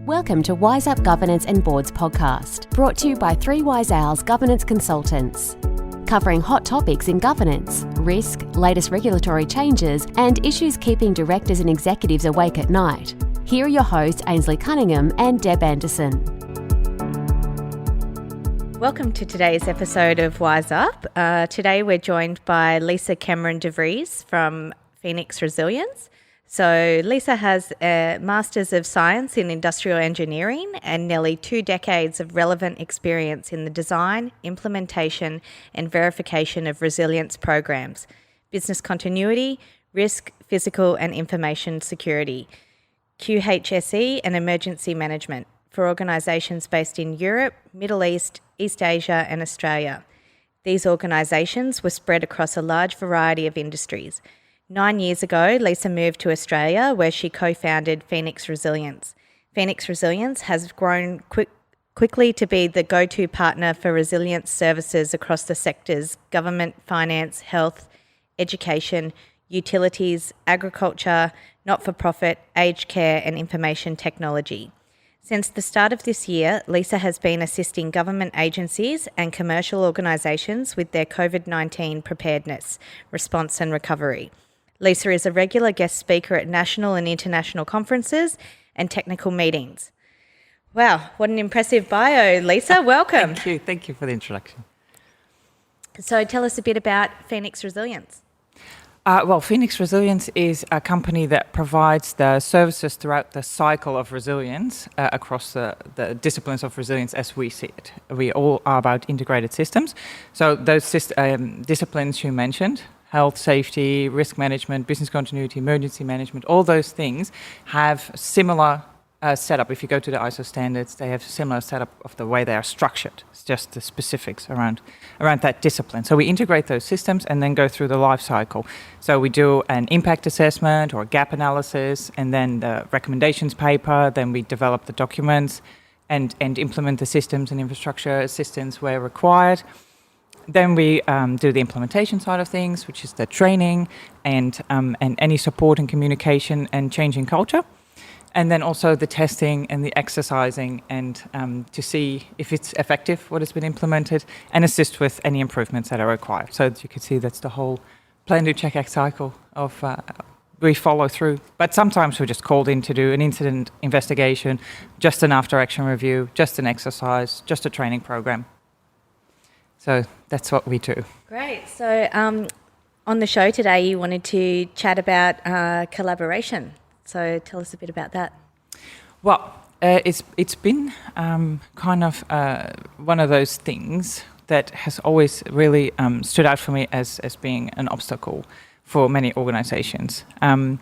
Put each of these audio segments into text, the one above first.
Welcome to Wise Up Governance and Boards podcast, brought to you by 3 Wise Owls Governance Consultants. Covering hot topics in governance, risk, latest regulatory changes, and issues keeping directors and executives awake at night. Here are your hosts, Ainslie Cunningham and Deb Anderson. Welcome to today's episode of Wise Up. Today we're joined by Lisa Cameron de Vries from Phoenix Resilience. So Lisa has a Masters of Science in Industrial Engineering and nearly 2 decades of relevant experience in the design, implementation and verification of resilience programs, business continuity, risk, physical and information security, QHSE and emergency management for organisations based in Europe, Middle East, East Asia and Australia. These organisations were spread across a large variety of industries. 9 years ago, Lisa moved to Australia where she co-founded Phoenix Resilience. Phoenix Resilience has grown quickly to be the go-to partner for resilience services across the sectors government, finance, health, education, utilities, agriculture, not-for-profit, aged care and information technology. Since the start of this year, Lisa has been assisting government agencies and commercial organisations with their COVID-19 preparedness, response and recovery. Lisa is a regular guest speaker at national and international conferences and technical meetings. Wow, what an impressive bio, Lisa. Welcome. Thank you for the introduction. So tell us a bit about Phoenix Resilience. Phoenix Resilience is a company that provides the services throughout the cycle of resilience across the disciplines of resilience as we see it. We all are about integrated systems. So those disciplines you mentioned, health, safety, risk management, business continuity, emergency management, all those things have similar setup. If you go to the ISO standards, they have similar setup of the way they are structured. It's just the specifics around that discipline. So we integrate those systems and then go through the life cycle. So we do an impact assessment or gap analysis and then the recommendations paper, then we develop the documents and implement the systems and infrastructure assistance where required. Then we do the implementation side of things, which is the training and any support and communication and changing culture. And then also the testing and the exercising and to see if it's effective, what has been implemented, and assist with any improvements that are required. So as you can see, that's the whole plan, do, check, act cycle of we follow through. But sometimes we're just called in to do an incident investigation, just an after-action review, just an exercise, just a training program. So that's what we do. Great. So on the show today, you wanted to chat about collaboration. So tell us a bit about that. Well, it's been kind of one of those things that has always really stood out for me as being an obstacle for many organisations. I've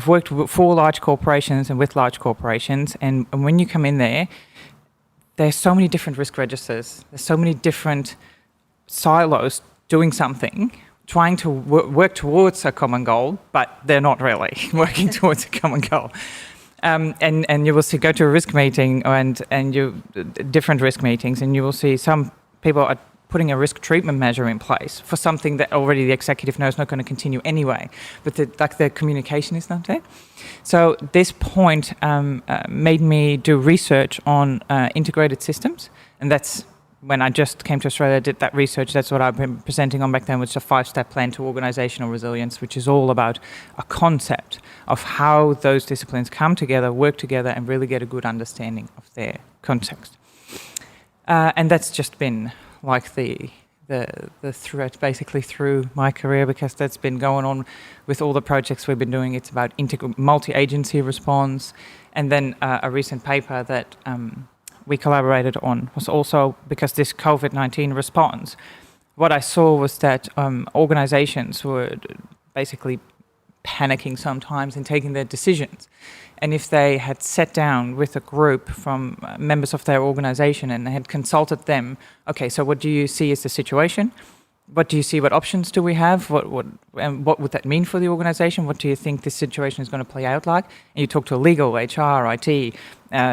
worked for large corporations and with large corporations, and when you come in there's so many different risk registers. There's so many different silos doing something, trying to work towards a common goal, but they're not really working towards a common goal. And you will see, go to a risk meeting and different risk meetings, and you will see some people are putting a risk treatment measure in place for something that already the executive knows not going to continue anyway, but the communication is not there. So this point made me do research on integrated systems, and that's when I just came to Australia, did that research. That's what I've been presenting on back then, which is a 5-step plan to organisational resilience, which is all about a concept of how those disciplines come together, work together, and really get a good understanding of their context. And that's just been like the thread basically through my career, because that's been going on with all the projects we've been doing. It's about multi-agency response, and then a recent paper that we collaborated on was also because this COVID-19 response. What I saw was that organizations were basically panicking sometimes in taking their decisions. And if they had sat down with a group from members of their organization and they had consulted them, okay, so what do you see as the situation? What do you see? What options do we have? What would that mean for the organization? What do you think this situation is going to play out like? And you talk to legal, HR, IT,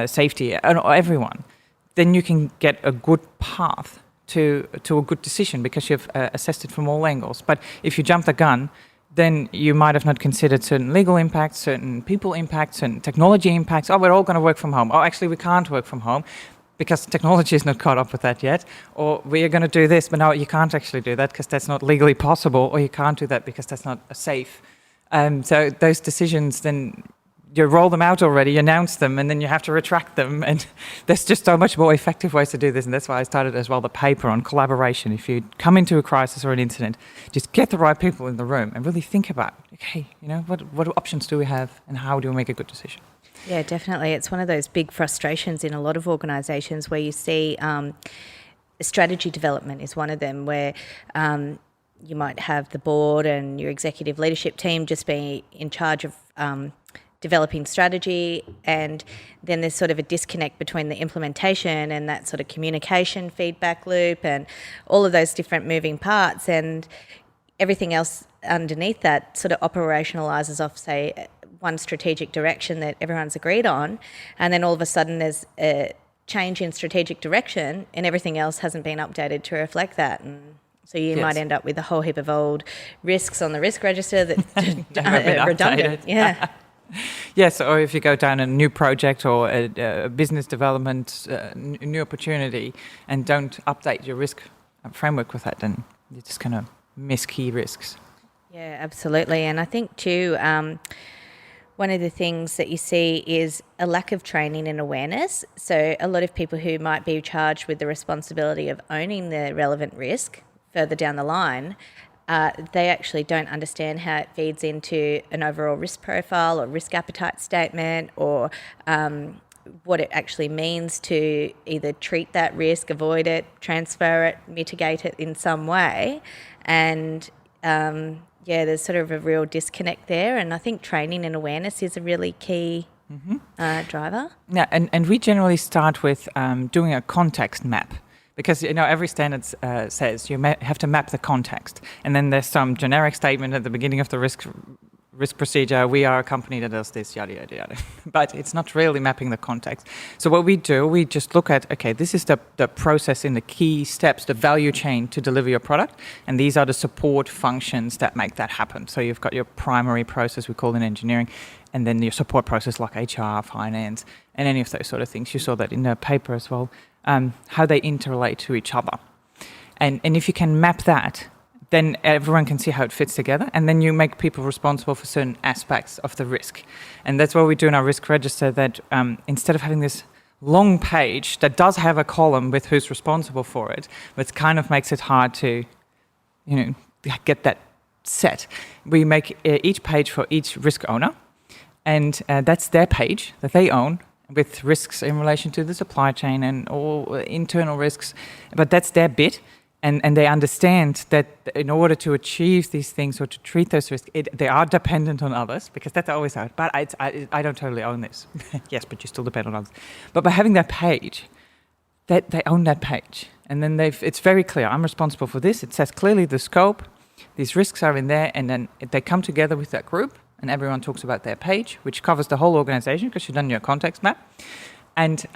safety, everyone. Then you can get a good path to a good decision because you've assessed it from all angles. But if you jump the gun, then you might have not considered certain legal impacts, certain people impacts, certain technology impacts. Oh, we're all going to work from home. Oh, actually, we can't work from home because technology is not caught up with that yet. Or we are going to do this, but no, you can't actually do that because that's not legally possible. Or you can't do that because that's not safe. So those decisions, then you roll them out already, you announce them, and then you have to retract them. And there's just so much more effective ways to do this. And that's why I started as well the paper on collaboration. If you come into a crisis or an incident, just get the right people in the room and really think about, okay, what options do we have and how do we make a good decision? Yeah, definitely. It's one of those big frustrations in a lot of organisations where you see strategy development is one of them, where you might have the board and your executive leadership team just be in charge of developing strategy, and then there's sort of a disconnect between the implementation and that sort of communication feedback loop and all of those different moving parts, and everything else underneath that sort of operationalises off, say, one strategic direction that everyone's agreed on, and then all of a sudden there's a change in strategic direction and everything else hasn't been updated to reflect that. And so you might end up with a whole heap of old risks on the risk register that are redundant. Yeah. Yes, or if you go down a new project or a business development, new opportunity, and don't update your risk framework with that, then you're just going to miss key risks. Yeah, absolutely. And I think too, one of the things that you see is a lack of training and awareness. So a lot of people who might be charged with the responsibility of owning the relevant risk further down the line, they actually don't understand how it feeds into an overall risk profile or risk appetite statement, or what it actually means to either treat that risk, avoid it, transfer it, mitigate it in some way. And there's sort of a real disconnect there. And I think training and awareness is a really key driver. Yeah, and we generally start with doing a context map. Because every standard says you have to map the context, and then there's some generic statement at the beginning of the risk procedure. We are a company that does this, yada yada yada. But it's not really mapping the context. So what we do, we just look at, okay, this is the process in the key steps, the value chain to deliver your product, and these are the support functions that make that happen. So you've got your primary process, we call it engineering, and then your support process like HR, finance, and any of those sort of things. You saw that in the paper as well. How they interrelate to each other. And if you can map that, then everyone can see how it fits together, and then you make people responsible for certain aspects of the risk. And that's what we do in our risk register, that instead of having this long page that does have a column with who's responsible for it, which kind of makes it hard to get that set, we make each page for each risk owner, and that's their page that they own, with risks in relation to the supply chain and all internal risks. But that's their bit, and they understand that in order to achieve these things or to treat those risks, they are dependent on others, because that's always how. But I don't totally own this. Yes, but you still depend on others. But by having that page, that they own that page. And then it's very clear, I'm responsible for this. It says clearly the scope, these risks are in there, and then they come together with that group, and everyone talks about their page, which covers the whole organization because you've done your context map. And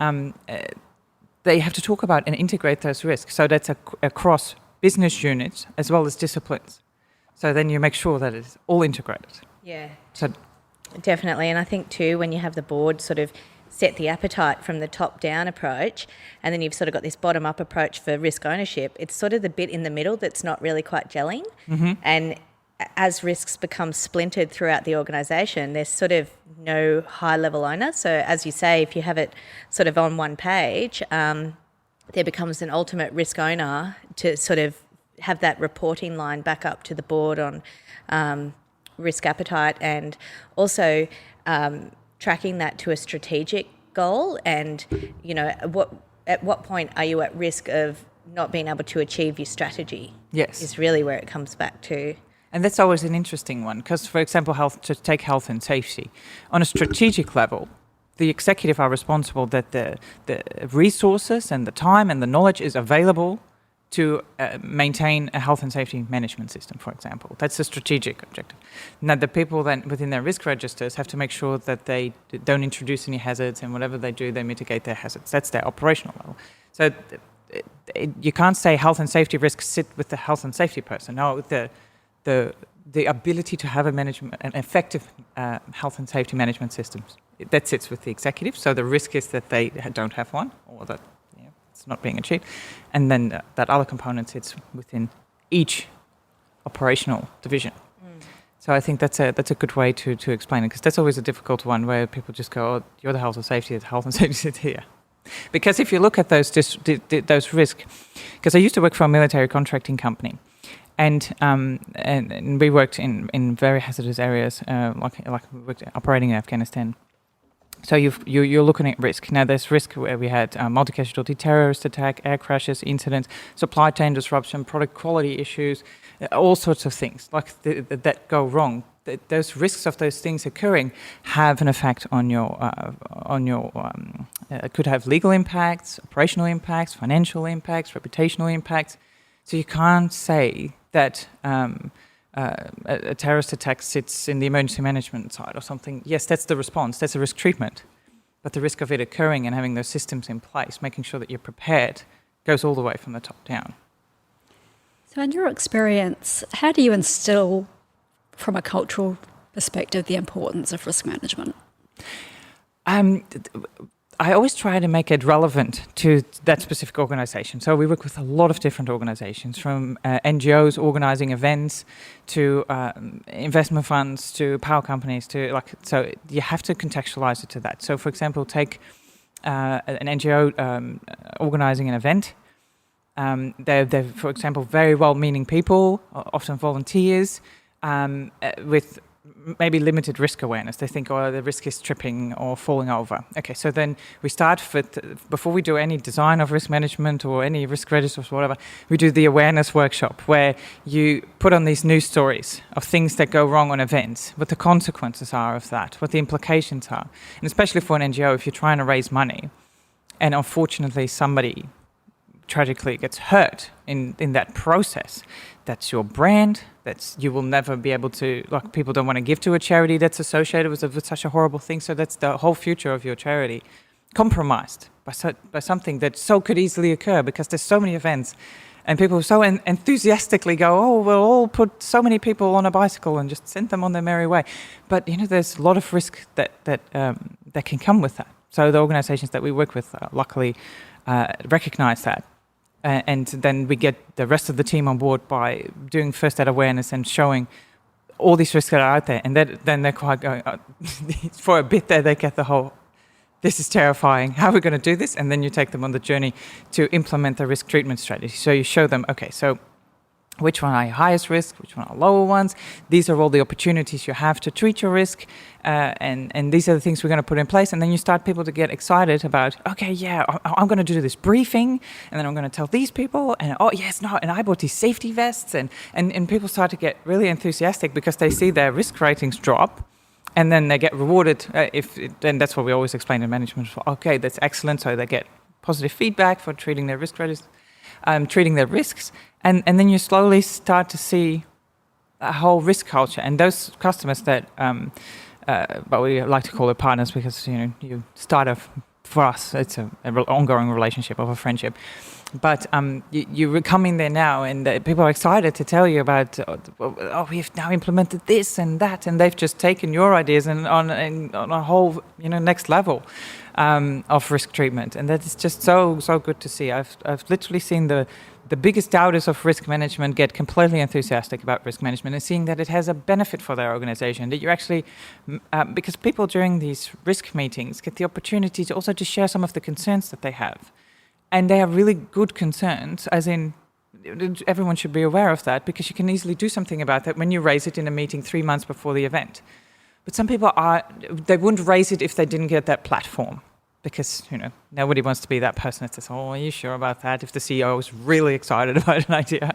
they have to talk about and integrate those risks. So that's across business units as well as disciplines. So then you make sure that it's all integrated. Yeah, so definitely. And I think too, when you have the board sort of set the appetite from the top-down approach, and then you've sort of got this bottom-up approach for risk ownership, it's sort of the bit in the middle that's not really quite gelling. Mm-hmm. And as risks become splintered throughout the organisation, there's sort of no high-level owner. So as you say, if you have it sort of on one page, there becomes an ultimate risk owner to sort of have that reporting line back up to the board on risk appetite, and also tracking that to a strategic goal. And, at what point are you at risk of not being able to achieve your strategy? Yes. Is really where it comes back to. And that's always an interesting one, because, for example, take health and safety. On a strategic level, the executive are responsible that the resources and the time and the knowledge is available to maintain a health and safety management system, for example. That's a strategic objective. Now, the people then within their risk registers have to make sure that they don't introduce any hazards, and whatever they do, they mitigate their hazards. That's their operational level. So you can't say health and safety risks sit with the health and safety person. No, the the ability to have an effective health and safety management systems. That sits with the executive. So the risk is that they don't have one, or that it's not being achieved. And then that other component sits within each operational division. So I think that's a good way to explain it, because that's always a difficult one where people just go, "Oh, you're the health and safety. The health and safety sits here." Because if you look at those risks, because I used to work for a military contracting company, and we worked in very hazardous areas, like we worked operating in Afghanistan. So you're looking at risk. Now there's risk where we had multi-casualty terrorist attack, air crashes, incidents, supply chain disruption, product quality issues, all sorts of things like that go wrong. Those risks of those things occurring have an effect on your it could have legal impacts, operational impacts, financial impacts, reputational impacts. So you can't say that a terrorist attack sits in the emergency management side or something. Yes, that's the response, that's a risk treatment. But the risk of it occurring and having those systems in place, making sure that you're prepared, goes all the way from the top down. So in your experience, how do you instill, from a cultural perspective, the importance of risk management? I always try to make it relevant to that specific organisation. So we work with a lot of different organisations, from NGOs organising events to investment funds to power companies to so you have to contextualise it to that. So for example, take an NGO organising an event. They're, for example, very well-meaning people, often volunteers, with maybe limited risk awareness. They think, the risk is tripping or falling over. Okay, so then we start with, before we do any design of risk management or any risk registers or whatever, we do the awareness workshop where you put on these news stories of things that go wrong on events, what the consequences are of that, what the implications are. And especially for an NGO, if you're trying to raise money and unfortunately somebody tragically gets hurt in that process, that's your brand, you will never be able to, people don't want to give to a charity that's associated with such a horrible thing, so that's the whole future of your charity compromised by something that so could easily occur, because there's so many events and people so enthusiastically go, we'll all put so many people on a bicycle and just send them on their merry way. But there's a lot of risk that can come with that. So the organizations that we work with luckily recognize that. And then we get the rest of the team on board by doing first aid awareness and showing all these risks that are out there. And then they're quite going, for a bit there, they get the whole, this is terrifying. How are we going to do this? And then you take them on the journey to implement the risk treatment strategy. So you show them, okay, so which one are your highest risk, which one are lower ones. These are all the opportunities you have to treat your risk, and these are the things we're going to put in place. And then you start people to get excited about, okay, yeah, I'm going to do this briefing, and then I'm going to tell these people, and and I bought these safety vests, and people start to get really enthusiastic because they see their risk ratings drop, and then they get rewarded. Then that's what we always explain in management. Okay, that's excellent. So they get positive feedback for treating their risk ratings, treating their risks. And then you slowly start to see a whole risk culture. And those customers that, but we like to call it partners, because you start off, for us, it's an ongoing relationship of a friendship. But you come in there now, and people are excited to tell you about, we've now implemented this and that, and they've just taken your ideas and on a whole next level of risk treatment. And that is just so good to see. I've literally seen the biggest doubters of risk management get completely enthusiastic about risk management and seeing that it has a benefit for their organization, that you actually, because people during these risk meetings get the opportunity to also to share some of the concerns that they have. And they are really good concerns, as in everyone should be aware of that, because you can easily do something about that when you raise it in a meeting 3 months before the event. But some people they wouldn't raise it if they didn't get that platform. Because, nobody wants to be that person that says, are you sure about that? If the CEO is really excited about an idea.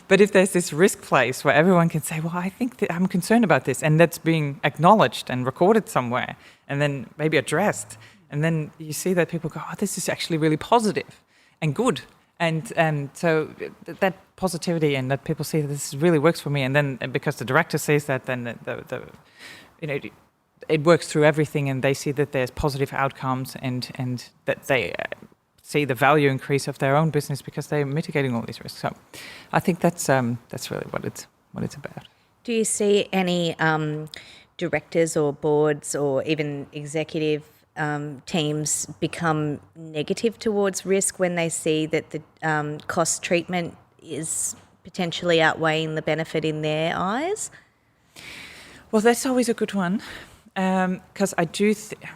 But if there's this risk place where everyone can say, I think that I'm concerned about this, and that's being acknowledged and recorded somewhere, and then maybe addressed, and then you see that people go, this is actually really positive and good. And so that positivity, and that people see that this really works for me, and then because the director says that, then it works through everything, and they see that there's positive outcomes, and that they see the value increase of their own business because they're mitigating all these risks. So I think that's really what it's about. Do you see any directors or boards or even executive teams become negative towards risk when they see that the cost treatment is potentially outweighing the benefit in their eyes? Well, that's always a good one, because I do,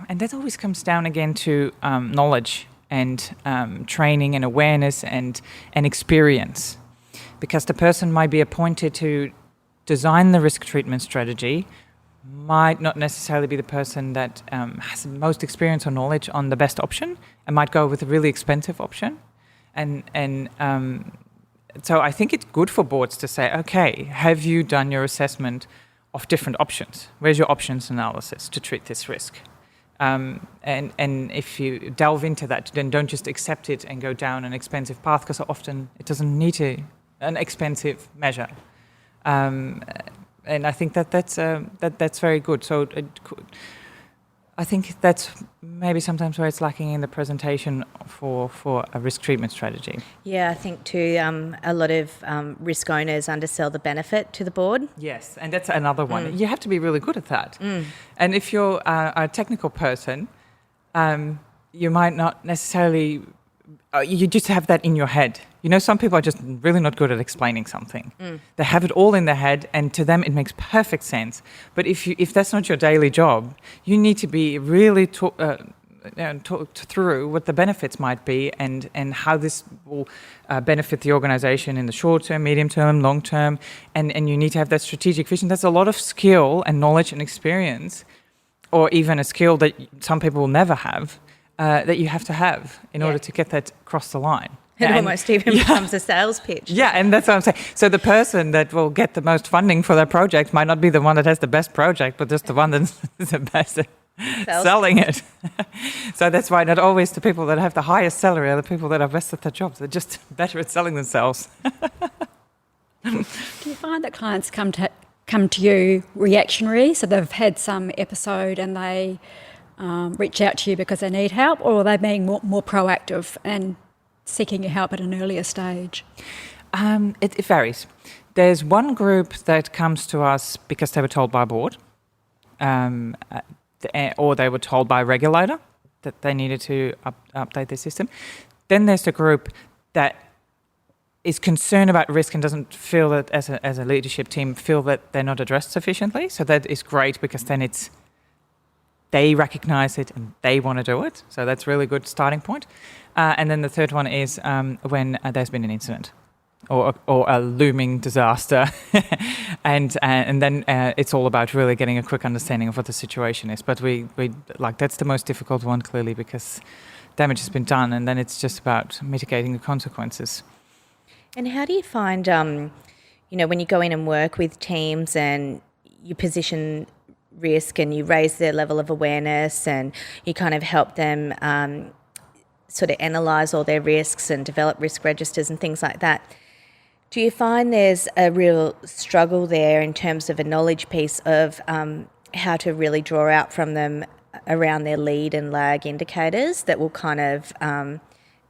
and that always comes down again to knowledge and training and awareness and experience, because the person might be appointed to design the risk treatment strategy, might not necessarily be the person that has the most experience or knowledge on the best option, and might go with a really expensive option, and so I think it's good for boards to say, okay, have you done your assessment of different options? Where's your options analysis to treat this risk? And if you delve into that, then don't just accept it and go down an expensive path, because often it doesn't need an expensive measure. And I think that's very good. So I think that's maybe sometimes where it's lacking in the presentation for a risk treatment strategy. Yeah, I think too, a lot of risk owners undersell the benefit to the board. Yes, and that's another one. You have to be really good at that. And if you're a technical person, you might not necessarily, you just have that in your head. You know, some people are just really not good at explaining something. They have it all in their head, and to them it makes perfect sense. But if that's not your daily job, you need to be really talked through what the benefits might be and how this will benefit the organisation in the short term, medium term, long term, and you need to have that strategic vision. That's a lot of skill and knowledge and experience, or even a skill that some people will never have, that you have to have in order to get that across the line. It almost even becomes a sales pitch. Yeah, and that's what I'm saying. So the person that will get the most funding for their project might not be the one that has the best project, but just the one that's the best at selling it. So that's why not always the people that have the highest salary are the people that are best at their jobs. They're just better at selling themselves. Do you find that clients come to you reactionary, so they've had some episode and they reach out to you because they need help, or are they being more proactive and seeking your help at an earlier stage? It varies. There's one group that comes to us because they were told by a board, or they were told by a regulator that they needed to update their system. Then there's the group that is concerned about risk and doesn't feel that as a leadership team feel that they're not addressed sufficiently. So that is great, because then they recognise it and they want to do it. So that's a really good starting point. And then the third one is when there's been an incident or a looming disaster. and then it's all about really getting a quick understanding of what the situation is. But we that's the most difficult one, clearly, because damage has been done, and then it's just about mitigating the consequences. And how do you find, when you go in and work with teams and you position risk and you raise their level of awareness and you kind of help them sort of analyse all their risks and develop risk registers and things like that, do you find there's a real struggle there in terms of a knowledge piece of how to really draw out from them around their lead and lag indicators that will kind of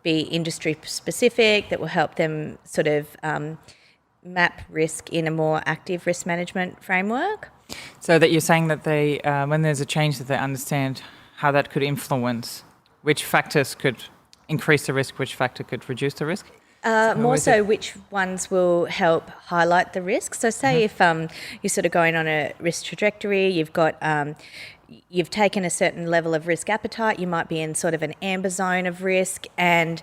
be industry specific, that will help them sort of map risk in a more active risk management framework? So that you're saying that they, when there's a change, that they understand how that could influence, which factors could increase the risk, which factor could reduce the risk? More so which ones will help highlight the risk. So say if you're sort of going on a risk trajectory, you've got you've taken a certain level of risk appetite, you might be in sort of an amber zone of risk, and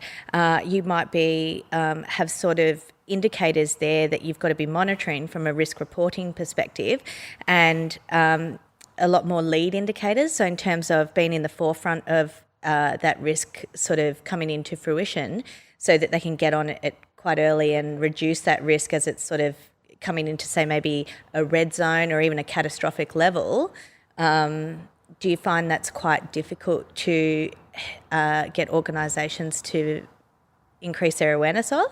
you might be have sort of indicators there that you've got to be monitoring from a risk reporting perspective, and a lot more lead indicators. So in terms of being in the forefront of that risk sort of coming into fruition, so that they can get on it quite early and reduce that risk as it's sort of coming into, say, maybe a red zone or even a catastrophic level. Do you find that's quite difficult to get organisations to increase their awareness of?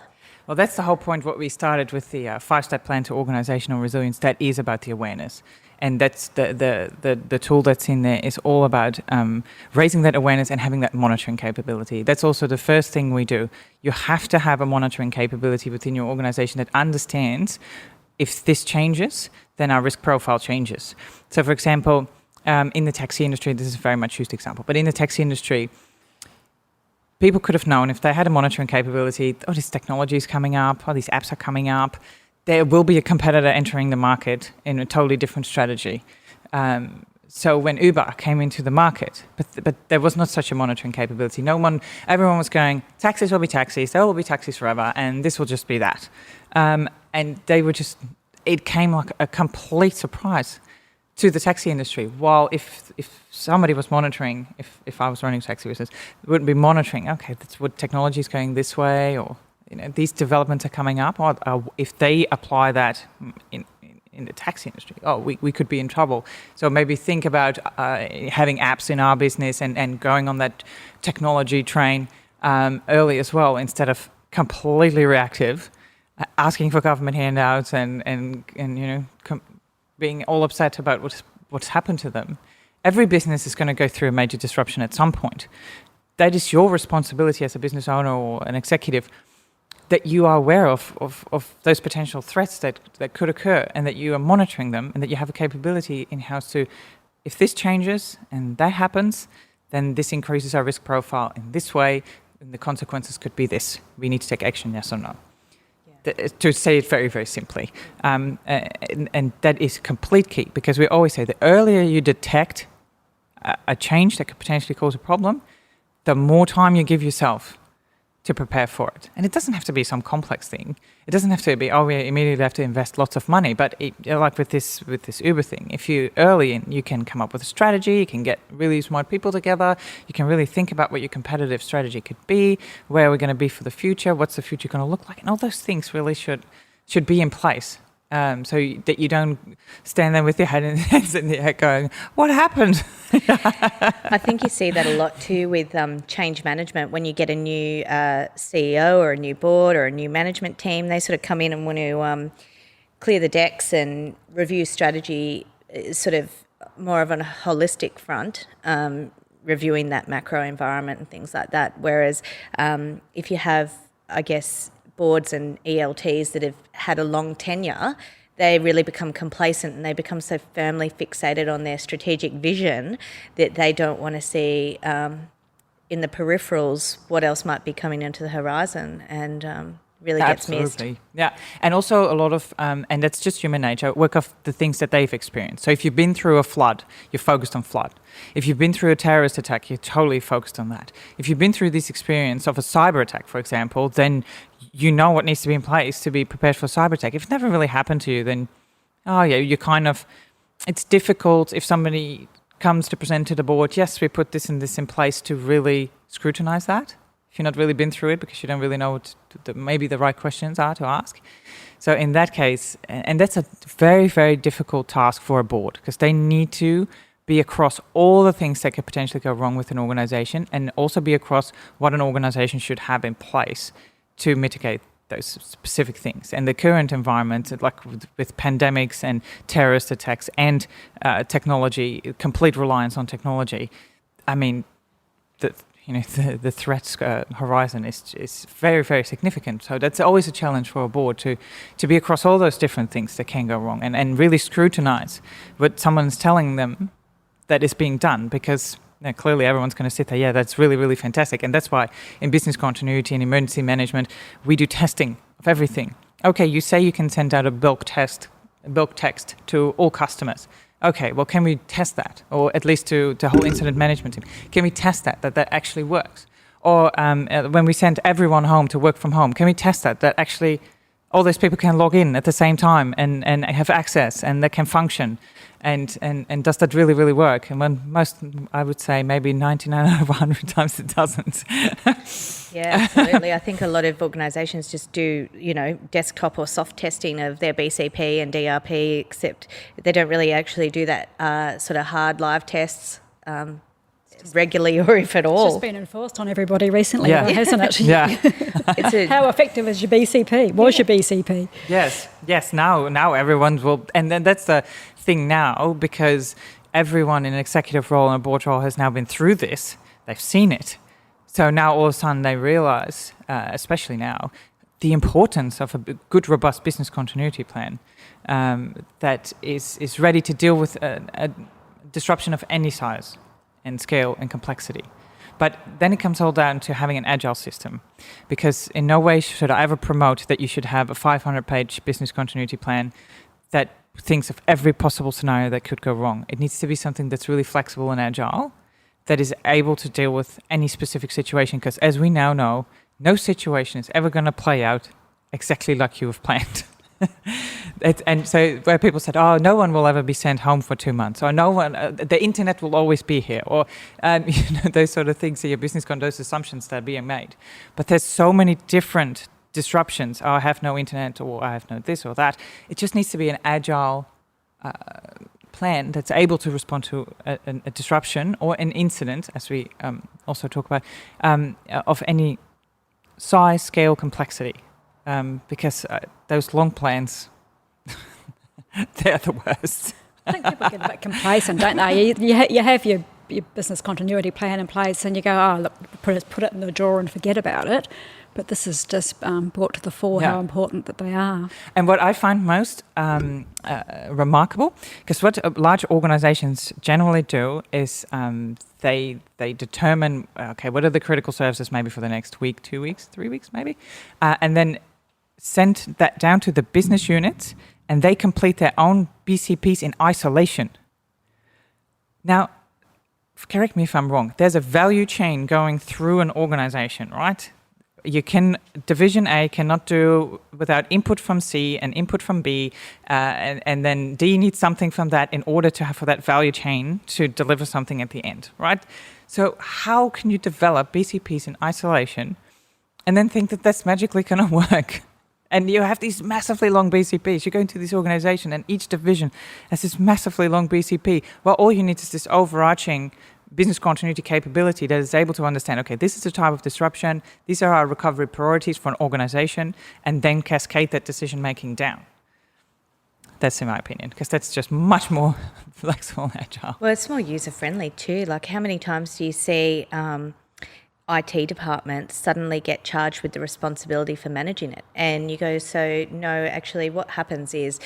Well, that's the whole point, what we started with the 5-step plan to organisational resilience. That is about the awareness. And that's the tool that's in there is all about raising that awareness and having that monitoring capability. That's also the first thing we do. You have to have a monitoring capability within your organisation that understands if this changes, then our risk profile changes. So, for example, in the taxi industry, this is a very much used example, but in the taxi industry, people could have known if they had a monitoring capability, oh, this technology is coming up, oh, these apps are coming up, there will be a competitor entering the market in a totally different strategy. So when Uber came into the market, but there was not such a monitoring capability. Everyone was going, taxis will be taxis, there will be taxis forever, and this will just be that. And it came like a complete surprise to the taxi industry. While if somebody was monitoring, if I was running a taxi business, wouldn't be monitoring, okay, that's what technology is going this way, or these developments are coming up, or if they apply that in the taxi industry, we could be in trouble. So maybe think about having apps in our business and going on that technology train early as well, instead of completely reactive, asking for government handouts and being all upset about what's happened to them. Every business is going to go through a major disruption at some point. That is your responsibility as a business owner or an executive, that you are aware of those potential threats that could occur, and that you are monitoring them, and that you have a capability in-house to, if this changes and that happens, then this increases our risk profile in this way, and the consequences could be this. We need to take action, yes or no. To say it very, very simply. And that is complete key, because we always say the earlier you detect a change that could potentially cause a problem, the more time you give yourself to prepare for it. And it doesn't have to be some complex thing. It doesn't have to be, we immediately have to invest lots of money. But like with this Uber thing, if you early in, you can come up with a strategy, you can get really smart people together, you can really think about what your competitive strategy could be, where we're going to be for the future, what's the future going to look like, and all those things really should be in place. So that you don't stand there with your hands in the air going, what happened? I think you see that a lot too with change management. When you get a new CEO or a new board or a new management team, they sort of come in and want to clear the decks and review strategy, sort of more of a holistic front, reviewing that macro environment and things like that. Whereas if you have, I guess, boards and ELTs that have had a long tenure, they really become complacent, and they become so firmly fixated on their strategic vision that they don't want to see in the peripherals what else might be coming into the horizon, and really gets missed. Yeah, and also a lot of, and that's just human nature, work off the things that they've experienced. So if you've been through a flood, you're focused on flood. If you've been through a terrorist attack, you're totally focused on that. If you've been through this experience of a cyber attack, for example, then you know what needs to be in place to be prepared for a cyber attack. If it never really happened to you, then, you kind of, it's difficult if somebody comes to present to the board, yes, we put this and this in place, to really scrutinize that. If you've not really been through it, because you don't really know what maybe the right questions are to ask. So in that case, and that's a very, very difficult task for a board, because they need to be across all the things that could potentially go wrong with an organization, and also be across what an organization should have in place to mitigate those specific things. And the current environment, like with pandemics and terrorist attacks and technology, complete reliance on technology, I mean, the threats horizon is very, very significant. So that's always a challenge for a board to be across all those different things that can go wrong, and really scrutinize what someone's telling them that is being done, because clearly everyone's going to sit there, yeah, that's really, really fantastic. And that's why in business continuity and emergency management, we do testing of everything. Okay, you say you can send out a bulk text to all customers. Okay, well, can we test that? Or at least to the whole incident management team. Can we test that actually works? Or when we send everyone home to work from home, can we test that actually all those people can log in at the same time and have access, and they can function? And does that really, really work? And when most, I would say maybe 99 out of 100 times it doesn't. Yeah, absolutely. I think a lot of organisations just do, desktop or soft testing of their BCP and DRP, except they don't really actually do that sort of hard live tests regularly, or if at all. It's just been enforced on everybody recently, though, hasn't it? Yeah. How effective is your BCP? Was your BCP? Yes. Now everyone will, and then that's the thing now, because everyone in an executive role and a board role has now been through this. They've seen it. So now all of a sudden they realise, especially now, the importance of a good, robust business continuity plan. that is ready to deal with a disruption of any size and scale and complexity. But then it comes all down to having an agile system, because in no way should I ever promote that you should have a 500-page business continuity plan that thinks of every possible scenario that could go wrong. It needs to be something that's really flexible and agile, that is able to deal with any specific situation, because as we now know, no situation is ever going to play out exactly like you have planned. And so where people said, oh, no one will ever be sent home for 2 months, or no one, the internet will always be here, or those sort of things, your business those assumptions that are being made. But there's so many different disruptions. Oh, I have no internet, or I have no this or that. It just needs to be an agile plan that's able to respond to a disruption or an incident, as we also talk about, of any size, scale, complexity. Because those long plans, they're the worst. I think people get a bit complacent, don't they? You have your business continuity plan in place and you go, oh, look, put it in the drawer and forget about it. But this is just brought to the fore how important that they are. And what I find most remarkable, because what large organizations generally do is they determine, okay, what are the critical services maybe for the next week, 2 weeks, 3 weeks maybe, and then send that down to the business units, and they complete their own BCPs in isolation. Now, correct me if I'm wrong, there's a value chain going through an organization, right? Division A cannot do without input from C and input from B, and then D needs something from that in order to have for that value chain to deliver something at the end, right? So how can you develop BCPs in isolation and then think that that's magically going to work? And you have these massively long BCPs. You go into this organization and each division has this massively long BCP. Well, all you need is this overarching business continuity capability that is able to understand, okay, this is the type of disruption, these are our recovery priorities for an organization, and then cascade that decision-making down. That's in my opinion, because that's just much more flexible and agile. Well, it's more user-friendly too. Like, how many times do you see IT departments suddenly get charged with the responsibility for managing it? And you go, so no, actually what happens is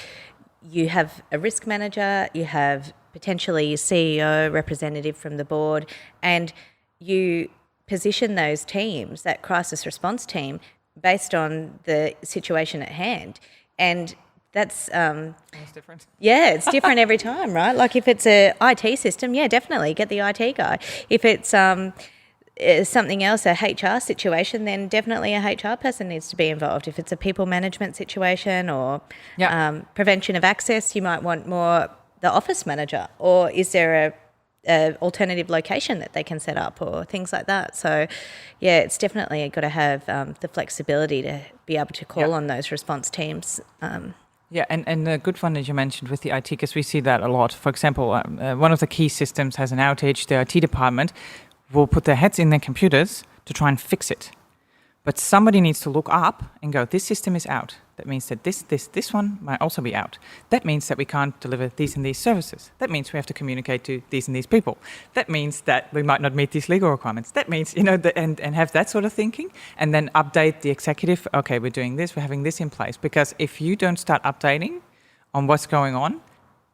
you have a risk manager, you have potentially your CEO, representative from the board, and you position those teams, that crisis response team, based on the situation at hand. And that's It's different. Yeah, it's different every time, right? Like if it's a IT system, yeah, definitely get the IT guy. If it's something else, a HR situation, then definitely a HR person needs to be involved. If it's a people management situation or prevention of access, you might want more the office manager, or is there a alternative location that they can set up or things like that. So, yeah, it's definitely got to have the flexibility to be able to call on those response teams. And the good one that you mentioned with the IT, because we see that a lot. For example, one of the key systems has an outage. The IT department will put their heads in their computers to try and fix it. But somebody needs to look up and go, this system is out. That means that this one might also be out. That means that we can't deliver these and these services. That means we have to communicate to these and these people. That means that we might not meet these legal requirements. That means, and have that sort of thinking, and then update the executive, okay, we're doing this, we're having this in place. Because if you don't start updating on what's going on,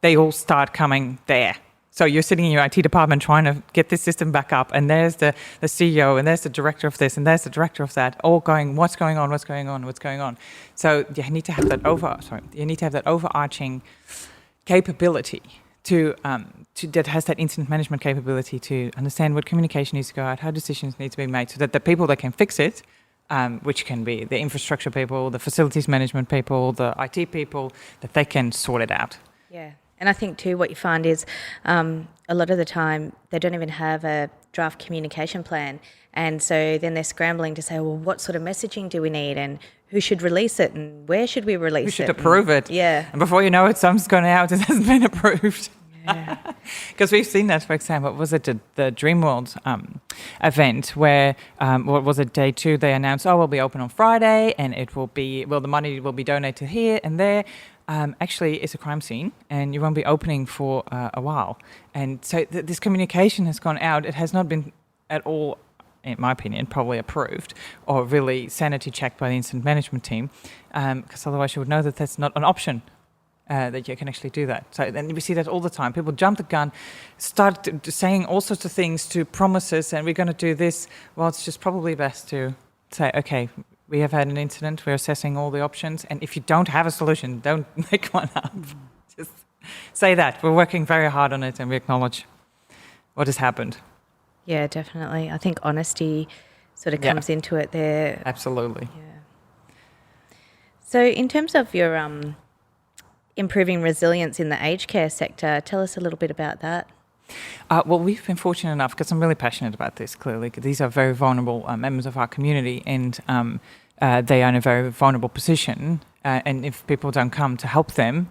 they all start coming there. So you're sitting in your IT department trying to get this system back up, and there's the CEO, and there's the director of this, and there's the director of that, all going, what's going on? So you need to have that overarching capability to that has that incident management capability to understand what communication needs to go out, how decisions need to be made, so that the people that can fix it, which can be the infrastructure people, the facilities management people, the IT people, that they can sort it out. Yeah. And I think too what you find is a lot of the time they don't even have a draft communication plan. And so then they're scrambling to say, well, what sort of messaging do we need, and who should release it, and where should we release it? Who should approve it? Yeah. And before you know it, something's gone out, it hasn't been approved. Yeah. Because we've seen that, for example, was it the Dreamworld event where, what was it, day 2, they announced, we'll be open on Friday, and it will be, the money will be donated here and there. Actually, it's a crime scene, and you won't be opening for a while. And so this communication has gone out. It has not been at all, in my opinion, probably approved or really sanity checked by the incident management team, because otherwise you would know that that's not an option. that you can actually do that. So then we see that all the time. People jump the gun, start saying all sorts of things to promises, and we're going to do this. Well, it's just probably best to say, okay, we have had an incident, we're assessing all the options, and if you don't have a solution, don't make one up. Just say that. We're working very hard on it, and we acknowledge what has happened. Yeah, definitely. I think honesty sort of comes into it there. Absolutely. Yeah. So in terms of your improving resilience in the aged care sector, tell us a little bit about that. Well, we've been fortunate enough, because I'm really passionate about this, clearly, 'cause these are very vulnerable members of our community, and they are in a very vulnerable position, and if people don't come to help them,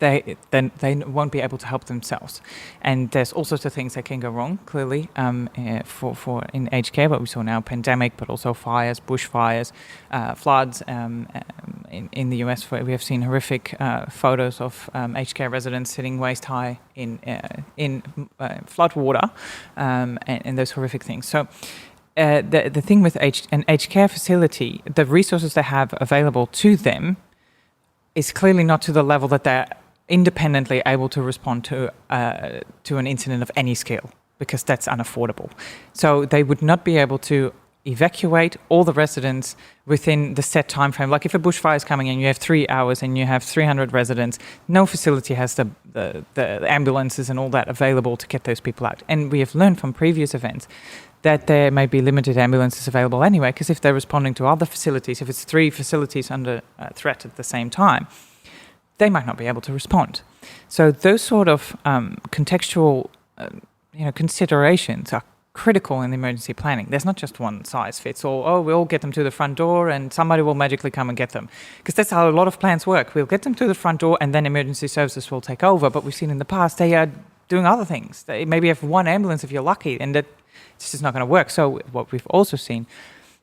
then they won't be able to help themselves. And there's all sorts of things that can go wrong, clearly, for in aged care, what we saw now, pandemic, but also fires, bushfires, floods. In the US, we have seen horrific photos of aged care residents sitting waist high in flood water, and those horrific things. So the thing with an aged care facility, the resources they have available to them is clearly not to the level that they're independently able to respond to an incident of any scale, because that's unaffordable. So they would not be able to evacuate all the residents within the set time frame. Like if a bushfire is coming in, you have 3 hours and you have 300 residents, no facility has the ambulances and all that available to get those people out. And we have learned from previous events that there may be limited ambulances available anyway, because if they're responding to other facilities, if it's 3 facilities under threat at the same time, they might not be able to respond. So those sort of contextual considerations are critical in emergency planning. There's not just one size fits all. Oh, we'll get them to the front door and somebody will magically come and get them. Because that's how a lot of plans work. We'll get them to the front door and then emergency services will take over. But we've seen in the past they are doing other things. They maybe have one ambulance if you're lucky, and it's just not going to work. So what we've also seen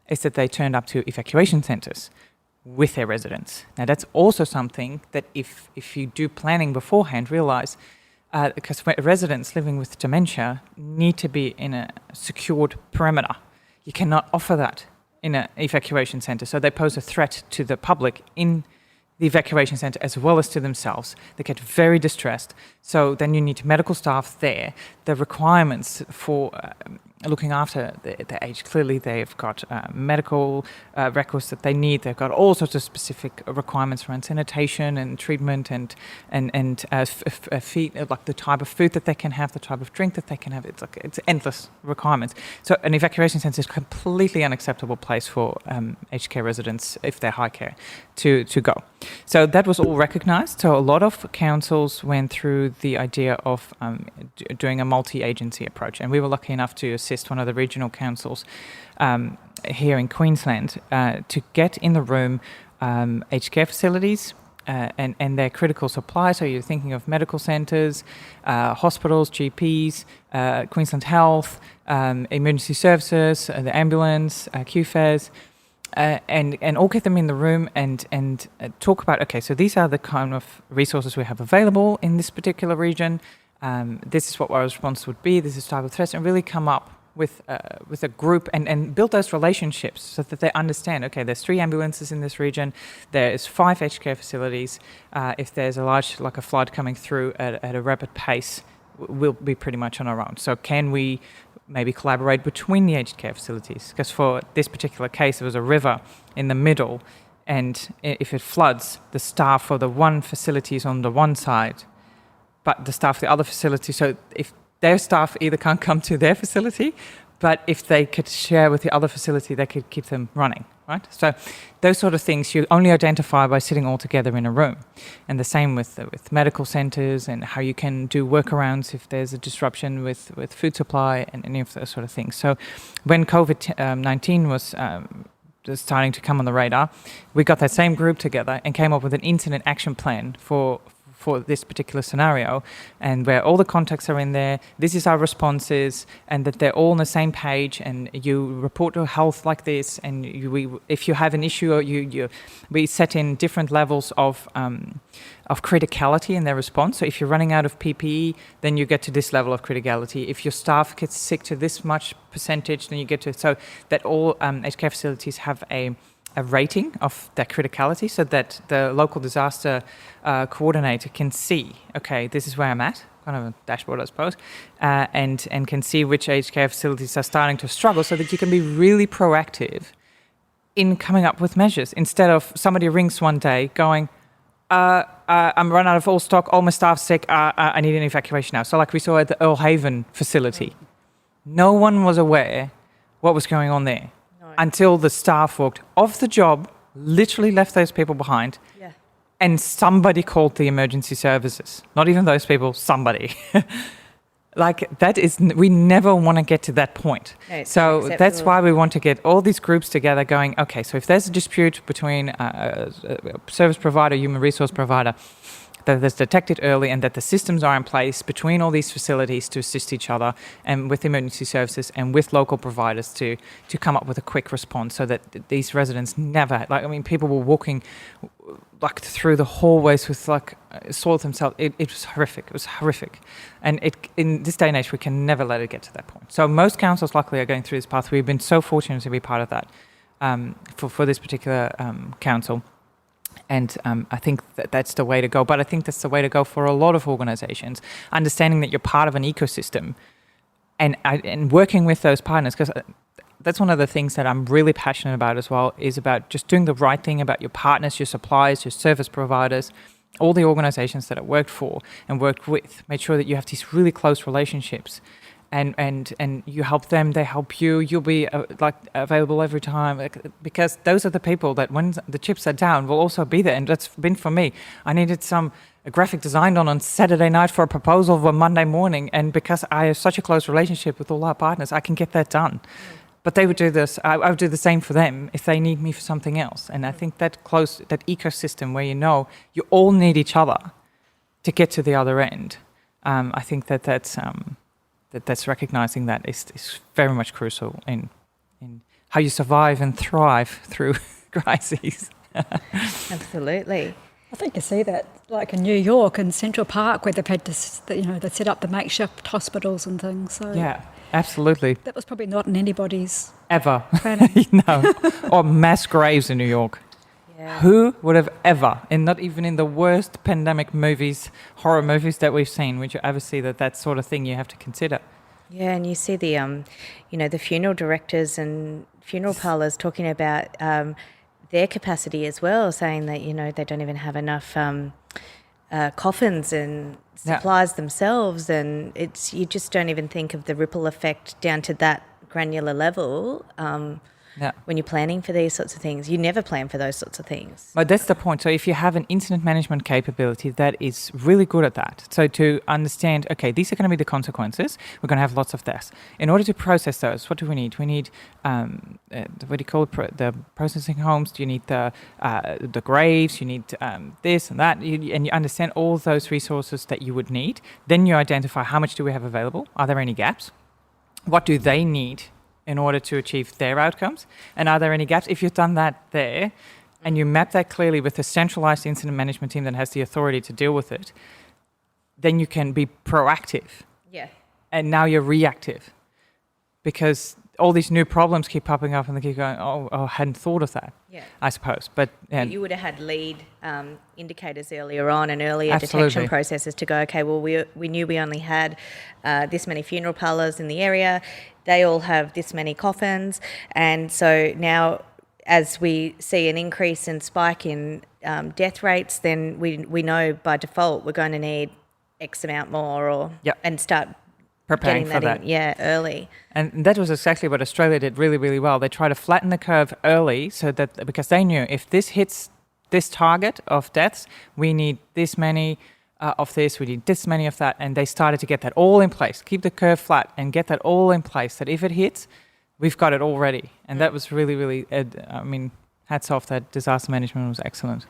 is that they turned up to evacuation centres with their residents. Now that's also something that if you do planning beforehand, realize, because residents living with dementia need to be in a secured perimeter. You cannot offer that in an evacuation centre. So they pose a threat to the public in the evacuation centre as well as to themselves. They get very distressed. So then you need medical staff there. The requirements for looking after the aged, clearly they've got medical records that they need. They've got all sorts of specific requirements around sanitation and treatment and feed, like the type of food that they can have, the type of drink that they can have. It's endless requirements. So an evacuation centre is a completely unacceptable place for aged care residents, if they're high care, to go. So that was all recognised. So a lot of councils went through the idea of doing a multi-agency approach, and we were lucky enough to assist one of the regional councils here in Queensland to get in the room aged care facilities and their critical supply. So you're thinking of medical centres, hospitals, GPs, Queensland Health, emergency services, the ambulance, QFAS, and all get them in the room and talk about, okay, so these are the kind of resources we have available in this particular region. This is what our response would be. This is type of threats, and really come up with a group and build those relationships so that they understand, okay, there's 3 ambulances in this region, there's 5 aged care facilities. If there's a large, like a flood coming through at a rapid pace, we'll be pretty much on our own. So can we maybe collaborate between the aged care facilities? Because for this particular case, there was a river in the middle, and if it floods, the staff for the one facility is on the one side, but the staff for the other facility, so if their staff either can't come to their facility, but if they could share with the other facility, they could keep them running, right? So those sort of things you only identify by sitting all together in a room. And the same with medical centres, and how you can do workarounds if there's a disruption with food supply and any of those sort of things. So when COVID-19 was starting to come on the radar, we got that same group together and came up with an incident action plan for this particular scenario, and where all the contacts are in there, this is our responses, and that they're all on the same page, and you report to health like this, and if you have an issue, we set in different levels of criticality in their response. So if you're running out of PPE, then you get to this level of criticality. If your staff gets sick to this much percentage, then you get to, so that all aged care facilities have a a rating of their criticality so that the local disaster coordinator can see, okay, this is where I'm at, kind of a dashboard, I suppose, and can see which aged care facilities are starting to struggle so that you can be really proactive in coming up with measures instead of somebody rings one day going, I'm run out of all stock, all my staff's sick, I need an evacuation now. So like we saw at the Earl Haven facility, no one was aware what was going on there until the staff walked off the job, literally left those people behind, and somebody called the emergency services. Not even those people, somebody. Like that is, we never want to get to that point. No, so that's why we want to get all these groups together going, okay, so if there's a dispute between a service provider, human resource provider, that is detected early and that the systems are in place between all these facilities to assist each other and with emergency services and with local providers to come up with a quick response so that these residents never, like, I mean, people were walking like through the hallways with like soiled themselves. It was horrific. It was horrific. And in this day and age, we can never let it get to that point. So most councils luckily are going through this path. We've been so fortunate to be part of that for this particular council. And I think that's the way to go. But I think that's the way to go for a lot of organisations, understanding that you're part of an ecosystem and working with those partners. Because that's one of the things that I'm really passionate about as well, is about just doing the right thing about your partners, your suppliers, your service providers, all the organisations that I worked for and worked with. Make sure that you have these really close relationships. And you help them, they help you. You'll be available every time, because those are the people that when the chips are down will also be there. And that's been for me. I needed a graphic design on Saturday night for a proposal for Monday morning, and because I have such a close relationship with all our partners, I can get that done. But they would do this. I would do the same for them if they need me for something else. And I think that ecosystem where you all need each other to get to the other end. I think that's recognizing that is very much crucial in how you survive and thrive through crises. Absolutely. I think you see that, like in New York and Central Park, where they've had to, they set up the makeshift hospitals and things. So yeah, absolutely. that was probably not in anybody's ever planning. No, or mass graves in New York. Yeah. Who would have ever, and not even in the worst pandemic movies, horror movies that we've seen, would you ever see that sort of thing you have to consider? Yeah, and you see the, the funeral directors and funeral parlours talking about their capacity as well, saying that, they don't even have enough coffins and supplies themselves, and you just don't even think of the ripple effect down to that granular level. When you're planning for these sorts of things, you never plan for those sorts of things. But that's the point. So if you have an incident management capability that is really good at that, so to understand, okay, these are going to be the consequences, we're going to have lots of deaths. In order to process those, what do we need? We need, what do you call it, the processing homes, you need the graves, you need this and that, and you understand all those resources that you would need. Then you identify how much do we have available, are there any gaps, what do they need in order to achieve their outcomes? And are there any gaps? If you've done that there and you map that clearly with a centralized incident management team that has the authority to deal with it, then you can be proactive. Yeah. And now you're reactive, because all these new problems keep popping up and they keep going, I hadn't thought of that, I suppose. But you would have had lead indicators earlier on and earlier Absolutely. detection processes to go, okay, well, we knew we only had this many funeral parlours in the area. They all have this many coffins. And so now as we see an increase and spike in death rates, then we know by default we're going to need X amount more and start preparing getting for that early. And that was exactly what Australia did really, really well. They tried to flatten the curve early so that, because they knew if this hits this target of deaths, we need this many of this, we need this many of that, and they started to get that all in place, keep the curve flat and get that all in place, that if it hits, we've got it already. And that was really, really, hats off, that disaster management was excellent.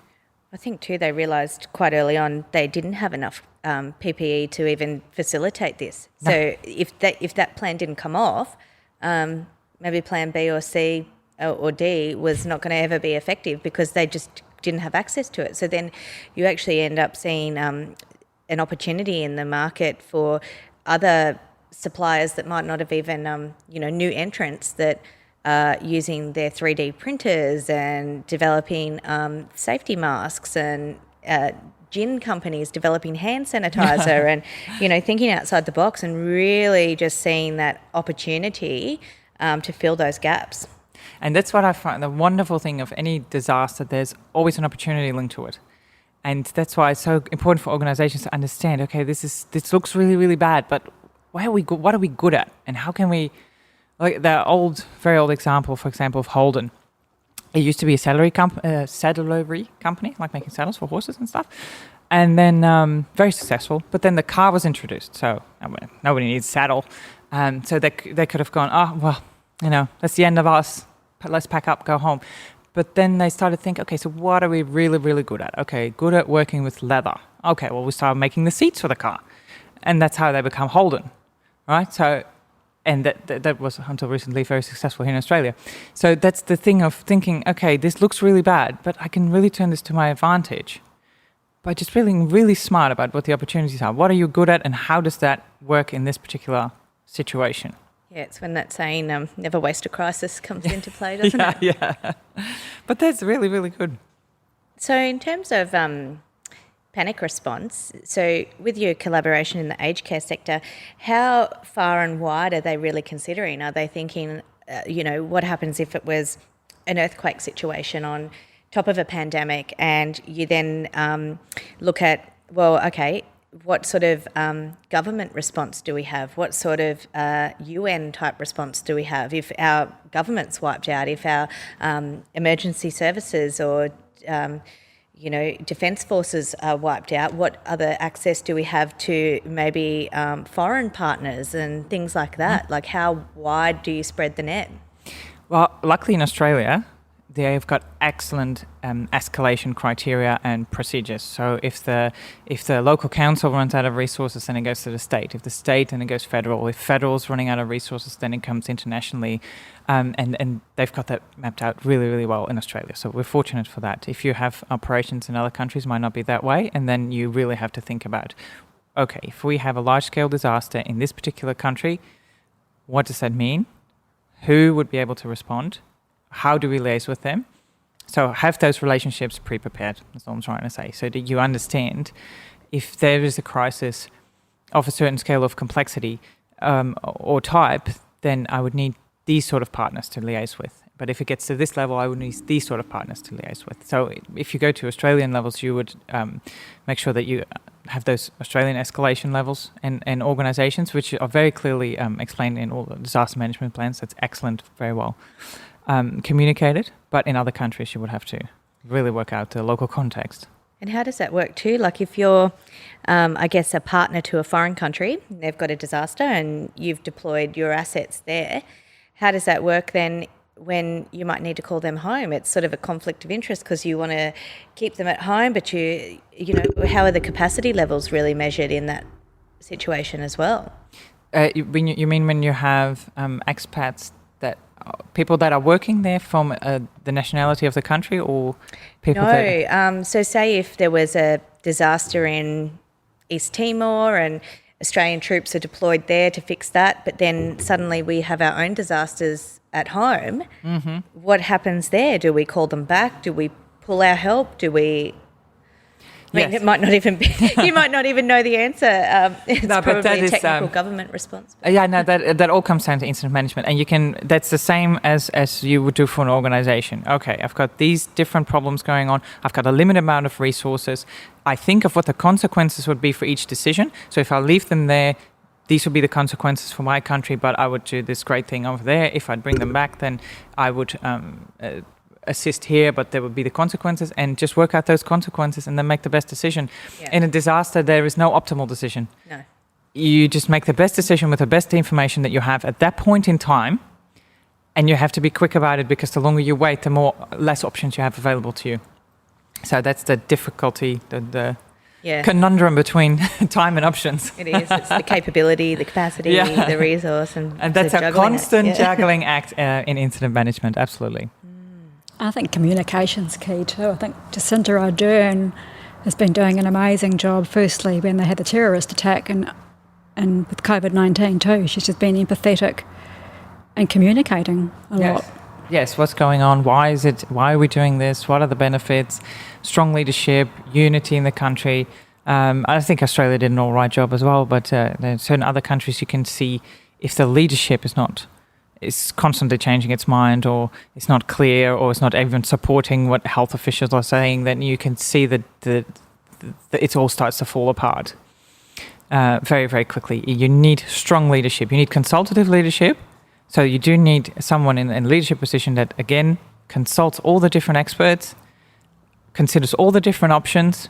I think too they realised quite early on they didn't have enough PPE to even facilitate this. No. So if that plan didn't come off, maybe plan B or C or D was not going to ever be effective because they just didn't have access to it. So then you actually end up seeing an opportunity in the market for other suppliers that might not have even, new entrants that using their 3D printers and developing safety masks, and gin companies developing hand sanitizer and, thinking outside the box and really just seeing that opportunity to fill those gaps. And that's what I find the wonderful thing of any disaster. There's always an opportunity linked to it. And that's why it's so important for organizations to understand, okay, this looks really, really bad, but what are we good at? And how can we, like the very old example, for example, of Holden. It used to be a saddlery company, like making saddles for horses and stuff. And then very successful. But then the car was introduced. So nobody needs a saddle. So they could have gone, that's the end of us. Let's pack up, go home. But then they started thinking, okay, so what are we really, really good at? Okay, good at working with leather. Okay, well, we started making the seats for the car. And that's how they become Holden, right? So, and that was until recently very successful here in Australia. So that's the thing of thinking, okay, this looks really bad, but I can really turn this to my advantage by just feeling really smart about what the opportunities are. What are you good at, and how does that work in this particular situation? Yeah, it's when that saying, never waste a crisis, comes into play, doesn't it? Yeah. But that's really, really good. So in terms of panic response, so with your collaboration in the aged care sector, how far and wide are they really considering? Are they thinking, what happens if it was an earthquake situation on top of a pandemic, and you then look at, what sort of government response do we have? What sort of UN type response do we have? If our government's wiped out, if our emergency services or, defence forces are wiped out, what other access do we have to maybe foreign partners and things like that? Like, how wide do you spread the net? Well, luckily in Australia, they've got excellent escalation criteria and procedures. So if the local council runs out of resources, then it goes to the state. If the state, then it goes federal. If federal's running out of resources, then it comes internationally. And they've got that mapped out really, really well in Australia. So we're fortunate for that. If you have operations in other countries, it might not be that way. And then you really have to think about, okay, if we have a large-scale disaster in this particular country, what does that mean? Who would be able to respond? How do we liaise with them? So have those relationships pre-prepared, that's all I'm trying to say, so that you understand if there is a crisis of a certain scale of complexity or type, then I would need these sort of partners to liaise with. But if it gets to this level, I would need these sort of partners to liaise with. So if you go to Australian levels, you would make sure that you have those Australian escalation levels and organisations, which are very clearly explained in all the disaster management plans. That's excellent, very well communicated, but in other countries you would have to really work out the local context. And how does that work too? Like if you're, a partner to a foreign country, they've got a disaster and you've deployed your assets there, how does that work then when you might need to call them home? It's sort of a conflict of interest because you want to keep them at home, but how are the capacity levels really measured in that situation as well? You mean when you have expats, people that are working there from the nationality of the country, or people? No. So say if there was a disaster in East Timor and Australian troops are deployed there to fix that, but then suddenly we have our own disasters at home. Mm-hmm. What happens there? Do we call them back? Do we pull our help? Do we? Yes. It might not even be. You might not even know the answer. It's probably a technical government response. That all comes down to incident management, and that's the same as you would do for an organisation. Okay, I've got these different problems going on. I've got a limited amount of resources. I think of what the consequences would be for each decision. So if I leave them there, these would be the consequences for my country. But I would do this great thing over there. If I'd bring them back, then I would assist here, but there would be the consequences, and just work out those consequences and then make the best decision. Yeah. In a disaster, there is no optimal decision. No. You just make the best decision with the best information that you have at that point in time, and you have to be quick about it, because the longer you wait, the less options you have available to you. So that's the difficulty, the conundrum between time and options. It is. It's the capability, the capacity, the resource, and that's a constant juggling act in incident management. Absolutely. I think communication's key too. I think Jacinta Ardern has been doing an amazing job, firstly when they had the terrorist attack and with COVID-19 too. She's just been empathetic and communicating a lot. Yes, what's going on? Why is it? Why are we doing this? What are the benefits? Strong leadership, unity in the country. I think Australia did an all right job as well, but there are certain other countries you can see if the leadership is constantly changing its mind, or it's not clear, or it's not even supporting what health officials are saying, then you can see that it all starts to fall apart very, very quickly. You need strong leadership. You need consultative leadership. So you do need someone in a leadership position that, again, consults all the different experts, considers all the different options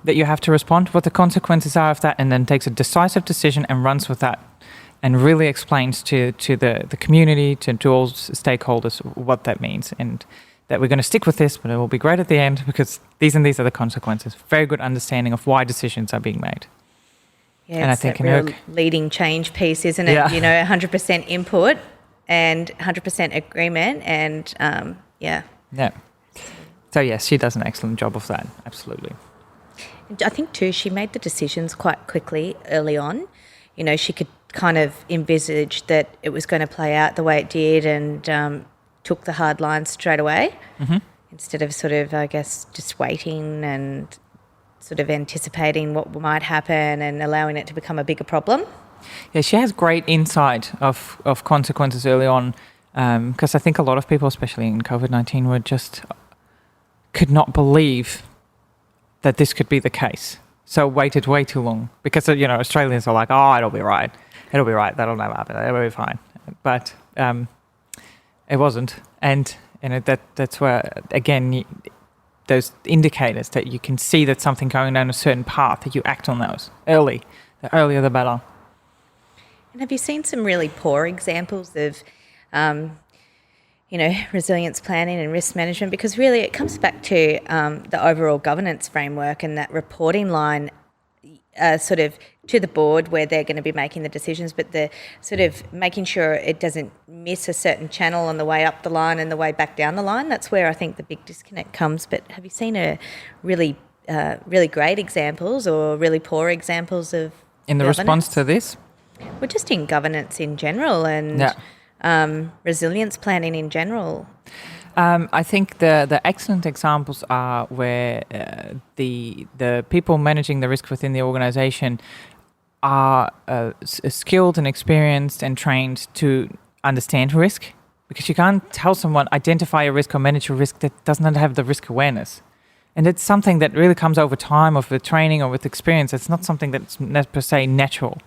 that you have to respond, what the consequences are of that, and then takes a decisive decision and runs with that, and really explains to the community, to all stakeholders what that means, and that we're going to stick with this, but it will be great at the end because these and these are the consequences. Very good understanding of why decisions are being made. Yeah, and it's that real leading change piece, isn't it? Yeah. 100% input and 100% agreement, and Yeah. So yes, she does an excellent job of that. Absolutely. I think too, she made the decisions quite quickly early on. She could kind of envisage that it was going to play out the way it did, and took the hard lines straight away, instead of sort of, I guess, just waiting and sort of anticipating what might happen and allowing it to become a bigger problem. Yeah, she has great insight of consequences early on, because I think a lot of people, especially in COVID-19, could not believe that this could be the case. So waited way too long, because Australians are like, oh, it'll be right, that'll never happen, it'll be fine. But it wasn't, and that's where, again, those indicators that you can see that something going down a certain path, that you act on those early. The earlier the better. And have you seen some really poor examples of resilience planning and risk management? Because really it comes back to the overall governance framework and that reporting line, sort of to the board where they're going to be making the decisions, but the sort of making sure it doesn't miss a certain channel on the way up the line and the way back down the line. That's where I think the big disconnect comes. But have you seen a really great examples or really poor examples of in the governance? response to this? Well, just in governance in general, and resilience planning in general. I think the excellent examples are where the people managing the risk within the organisation are skilled and experienced and trained to understand risk, because you can't tell someone identify a risk or manage a risk that does not have the risk awareness. And it's something that really comes over time, or with training or with experience. It's not something that's per se natural.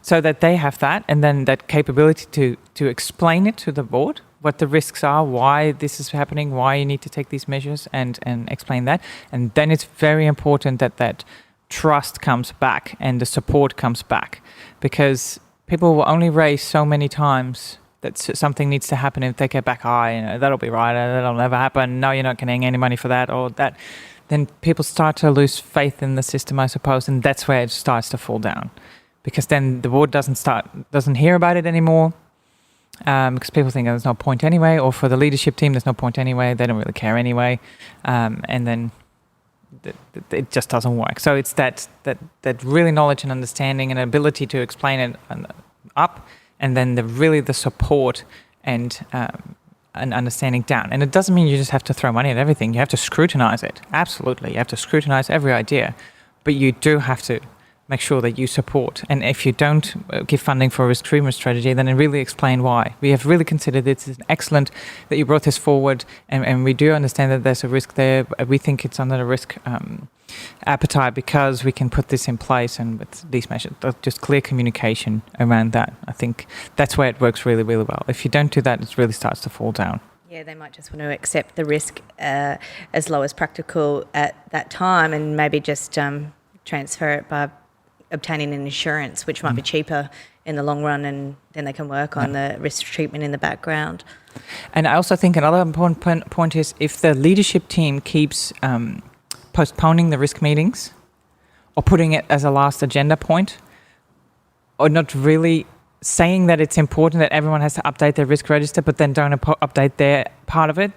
So that they have that, and then that capability to explain it to the board, what the risks are, why this is happening, why you need to take these measures, and explain that. And then it's very important that trust comes back and the support comes back, because people will only raise so many times that something needs to happen. If they get back, that'll be right, that'll never happen, no, you're not getting any money for that, or that, then people start to lose faith in the system, I suppose, and that's where it starts to fall down. Because then the board doesn't hear about it anymore, because people think there's no point anyway, or for the leadership team there's no point anyway, they don't really care anyway, and then it just doesn't work. So it's that really knowledge and understanding and ability to explain it up, and then the support and understanding down. And it doesn't mean you just have to throw money at everything. You have to scrutinize it. Absolutely, you have to scrutinize every idea, but you do have to make sure that you support. And if you don't give funding for a risk treatment strategy, then really explain why. We have really considered it. It's excellent that you brought this forward, and we do understand that there's a risk there. We think it's under the risk appetite, because we can put this in place, and with these measures, just clear communication around that. I think that's where it works really, really well. If you don't do that, it really starts to fall down. Yeah, they might just want to accept the risk as low as practical at that time, and maybe just transfer it by obtaining an insurance, which might be cheaper in the long run, and then they can work on the risk treatment in the background. And I also think another important point is, if the leadership team keeps postponing the risk meetings, or putting it as a last agenda point, or not really saying that it's important that everyone has to update their risk register, but then don't update their part of it,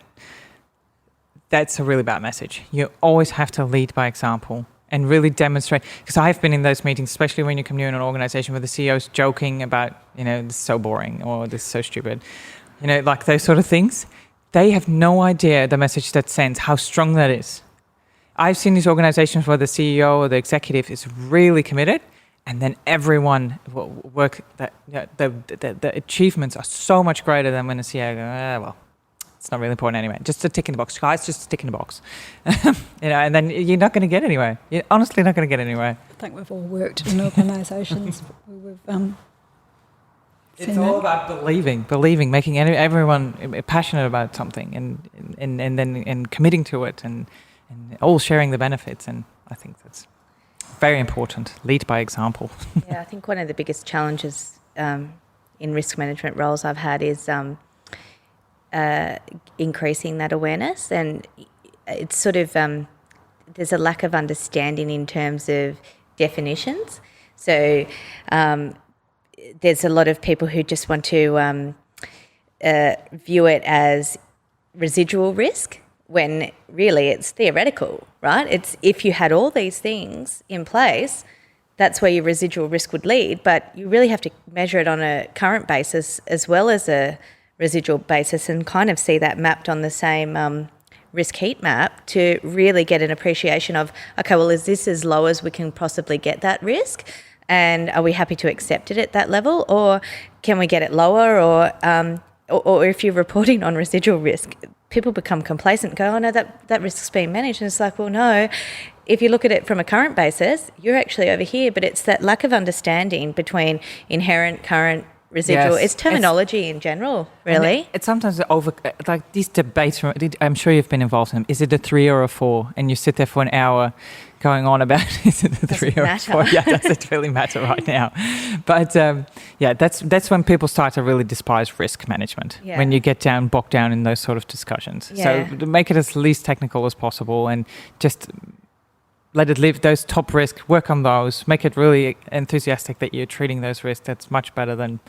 that's a really bad message. You always have to lead by example. and really demonstrate. Because I've been in those meetings, especially when you come new in an organization where the CEO's joking about, this is so boring or this is so stupid, like those sort of things. They have no idea the message that sends, how strong that is. I've seen these organizations where the CEO or the executive is really committed, and then everyone will work. The achievements are so much greater than when the CEO goes, well, it's not really important anyway. Just a tick in the box, guys. Just a tick in the box. And then you're not going to get anywhere. You're honestly not going to get anywhere. I think we've all worked in organisations. It's all about believing, making everyone passionate about something, and then committing to it, and all sharing the benefits. And I think that's very important. Lead by example. Yeah, I think one of the biggest challenges in risk management roles I've had is increasing that awareness, and it's sort of there's a lack of understanding in terms of definitions. So there's a lot of people who just want to view it as residual risk, when really it's theoretical, right? It's if you had all these things in place, that's where your residual risk would lead, but you really have to measure it on a current basis as well as a residual basis, and kind of see that mapped on the same risk heat map to really get an appreciation of, okay, well, is this as low as we can possibly get that risk? And are we happy to accept it at that level, or can we get it lower? Or if you're reporting on residual risk, people become complacent and go, oh no, that risk's being managed. And it's like, well, no, if you look at it from a current basis, you're actually over here. But it's that lack of understanding between inherent, current, residual. Yes. It's terminology in general, really. It's sometimes like these debates. I'm sure you've been involved in them. Is it a 3 or a 4? And you sit there for an hour going on about is it a 3 or a 4? Yeah, does it really matter right now? But that's when people start to really despise risk management. Yeah. When you get bogged down in those sort of discussions. Yeah. So to make it as least technical as possible, and just let it live. Those top risks, work on those. Make it really enthusiastic that you're treating those risks. That's much better than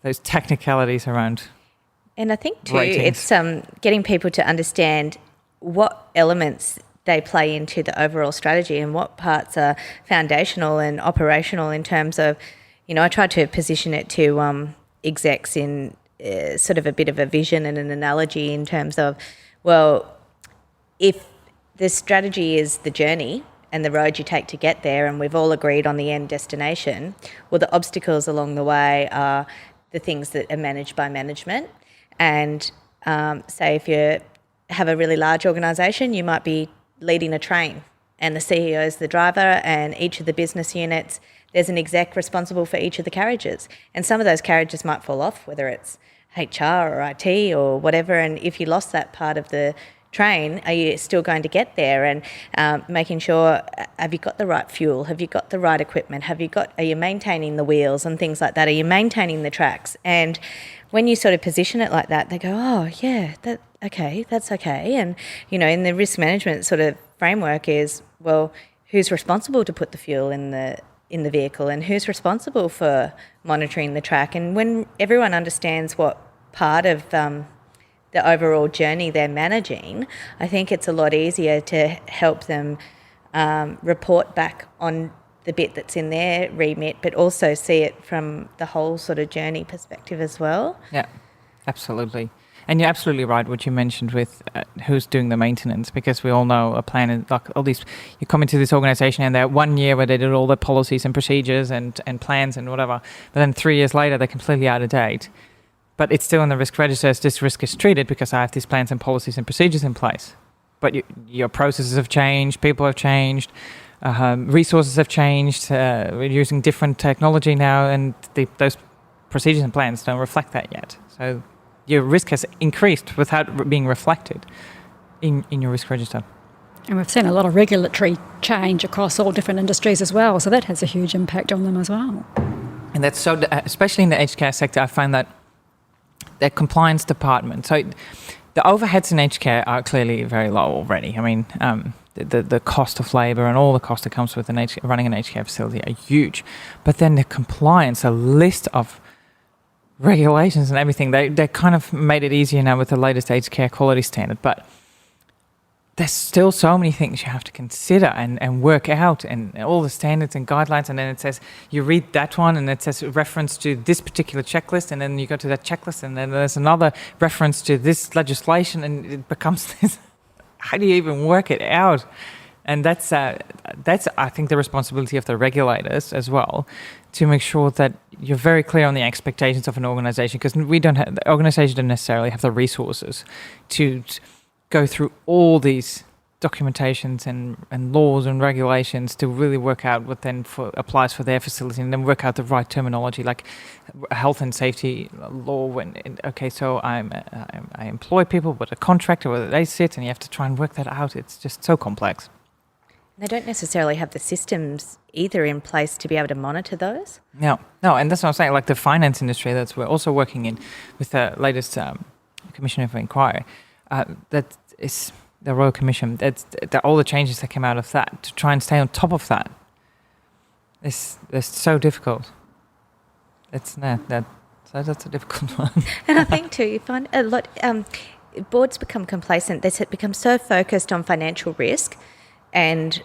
those technicalities around. And I think too, ratings. it's getting people to understand what elements they play into the overall strategy and what parts are foundational and operational in terms of, I try to position it to execs in sort of a bit of a vision and an analogy in terms of, well, if the strategy is the journey and the road you take to get there, and we've all agreed on the end destination, well, the obstacles along the way are the things that are managed by management. And say if you have a really large organisation, you might be leading a train and the CEO is the driver, and each of the business units, there's an exec responsible for each of the carriages. And some of those carriages might fall off, whether it's HR or IT or whatever, and if you lost that part of the train, are you still going to get there? And making sure, have you got the right fuel? Have you got the right equipment? Are you maintaining the wheels and things like that? Are you maintaining the tracks? And when you sort of position it like that, they go, oh yeah, that's okay. And in the risk management sort of framework is, well, who's responsible to put the fuel in the vehicle, and who's responsible for monitoring the track? And when everyone understands what part of the overall journey they're managing, I think it's a lot easier to help them report back on the bit that's in their remit, but also see it from the whole sort of journey perspective as well. Yeah, absolutely. And you're absolutely right what you mentioned with who's doing the maintenance, because we all know a plan is like all these. You come into this organisation and they're 1 year where they did all the policies and procedures and plans and whatever, but then 3 years later they're completely out of date. But it's still in the risk register as this risk is treated because I have these plans and policies and procedures in place. But your processes have changed, people have changed, resources have changed. We're using different technology now, and those procedures and plans don't reflect that yet. So your risk has increased without being reflected in your risk register. And we've seen a lot of regulatory change across all different industries as well, so that has a huge impact on them as well. And that's so, especially in the aged care sector, I find that the compliance department. So the overheads in aged care are clearly very low already. I mean, the cost of labour and all the cost that comes with running an aged care facility are huge. But then the compliance, a list of regulations and everything, they kind of made it easier now with the latest aged care quality standard. But there's still so many things you have to consider and work out, and all the standards and guidelines. And then it says, you read that one and it says reference to this particular checklist, and then you go to that checklist and then there's another reference to this legislation, and it becomes this, how do you even work it out? And that's I think the responsibility of the regulators as well, to make sure that you're very clear on the expectations of an organization, because the organization don't necessarily have the resources to go through all these documentations and laws and regulations to really work out what then applies for their facility, and then work out the right terminology, like health and safety law. So I employ people, but a contractor, where they sit, and you have to try and work that out. It's just so complex. They don't necessarily have the systems either in place to be able to monitor those. No, and that's what I'm saying. Like the finance industry, that's we're also working in with the latest Commission of Inquiry. That is the Royal Commission. That's all the changes that came out of that, to try and stay on top of that. It's so difficult. That's a difficult one. And I think too, you find a lot boards become complacent. They become so focused on financial risk and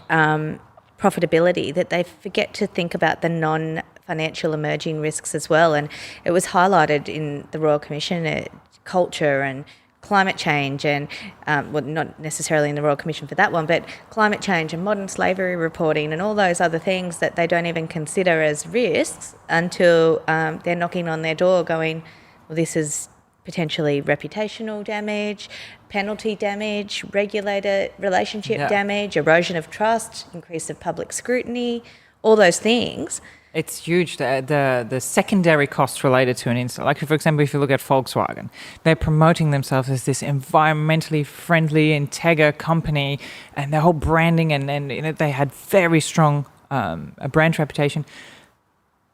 profitability that they forget to think about the non-financial emerging risks as well. And it was highlighted in the Royal Commission, culture and climate change, and not necessarily in the Royal Commission for that one, but climate change and modern slavery reporting and all those other things that they don't even consider as risks until they're knocking on their door going, well, this is potentially reputational damage, penalty damage, regulator relationship damage, erosion of trust, increase of public scrutiny, all those things. It's huge, the secondary costs related to an incident. Like, for example, if you look at Volkswagen, they're promoting themselves as this environmentally friendly, integer company, and their whole branding, and they had very strong a brand reputation.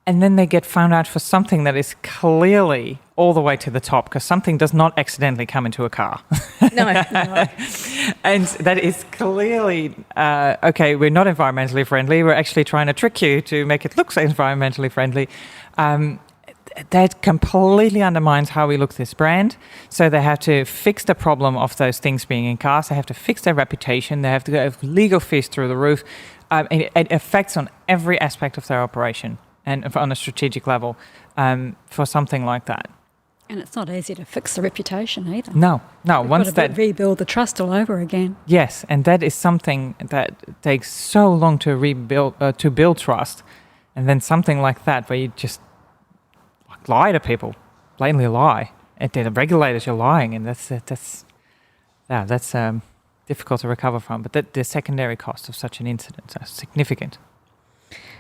And then they get found out for something that is clearly all the way to the top, because something does not accidentally come into a car. No. And that is clearly, okay, we're not environmentally friendly. We're actually trying to trick you to make it look so environmentally friendly. That completely undermines how we look at this brand. So they have to fix the problem of those things being in cars. They have to fix their reputation. They have to have legal fees through the roof. It affects on every aspect of their operation, and on a strategic level, for something like that. And it's not easy to fix the reputation either. No. You've got to rebuild the trust all over again. Yes, and that is something that takes so long to rebuild, to build trust, and then something like that where you just lie to people, blatantly lie, and the regulators, you're lying, and that's difficult to recover from. But the secondary costs of such an incident are significant.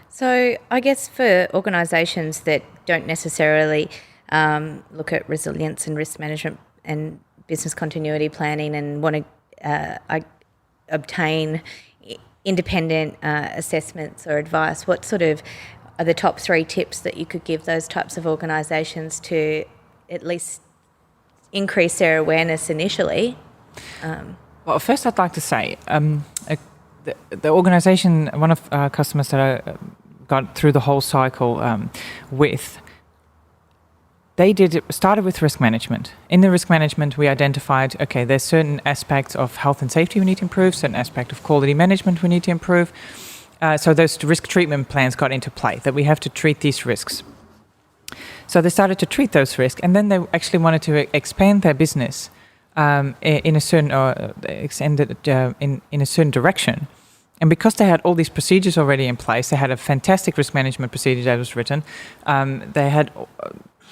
So I guess for organisations that don't necessarily look at resilience and risk management and business continuity planning and want to obtain independent assessments or advice, what sort of are the top 3 tips that you could give those types of organisations to at least increase their awareness initially? Well, first I'd like to say the organisation, one of our customers that I got through the whole cycle with, started with risk management. In the risk management, we identified, okay, there's certain aspects of health and safety we need to improve, certain aspect of quality management we need to improve. So those risk treatment plans got into play, that we have to treat these risks. So they started to treat those risks, and then they actually wanted to expand their business in a certain in a certain direction. And because they had all these procedures already in place, they had a fantastic risk management procedure that was written. They had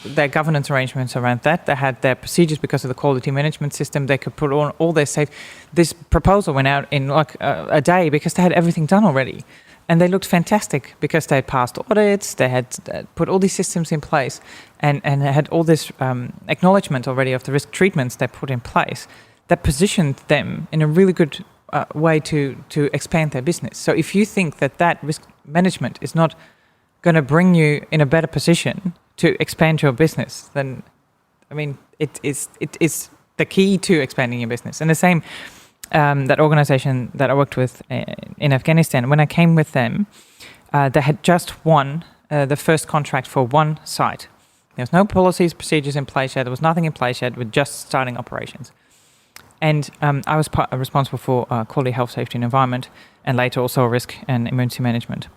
their governance arrangements around that. They had their procedures because of the quality management system. They could put on all their safe. This proposal went out in like a day because they had everything done already. And they looked fantastic because they had passed audits, they had put all these systems in place, and had all this acknowledgement already of the risk treatments they put in place that positioned them in a really good way to expand their business. So if you think that risk management is not going to bring you in a better position to expand your business, then, I mean, it is the key to expanding your business. And the same, that organization that I worked with in Afghanistan, when I came with them, they had just won the first contract for one site. There was no policies, procedures in place yet. There was nothing in place yet. We're just starting operations. And I was responsible for quality, health, safety and environment, and later also risk and emergency management.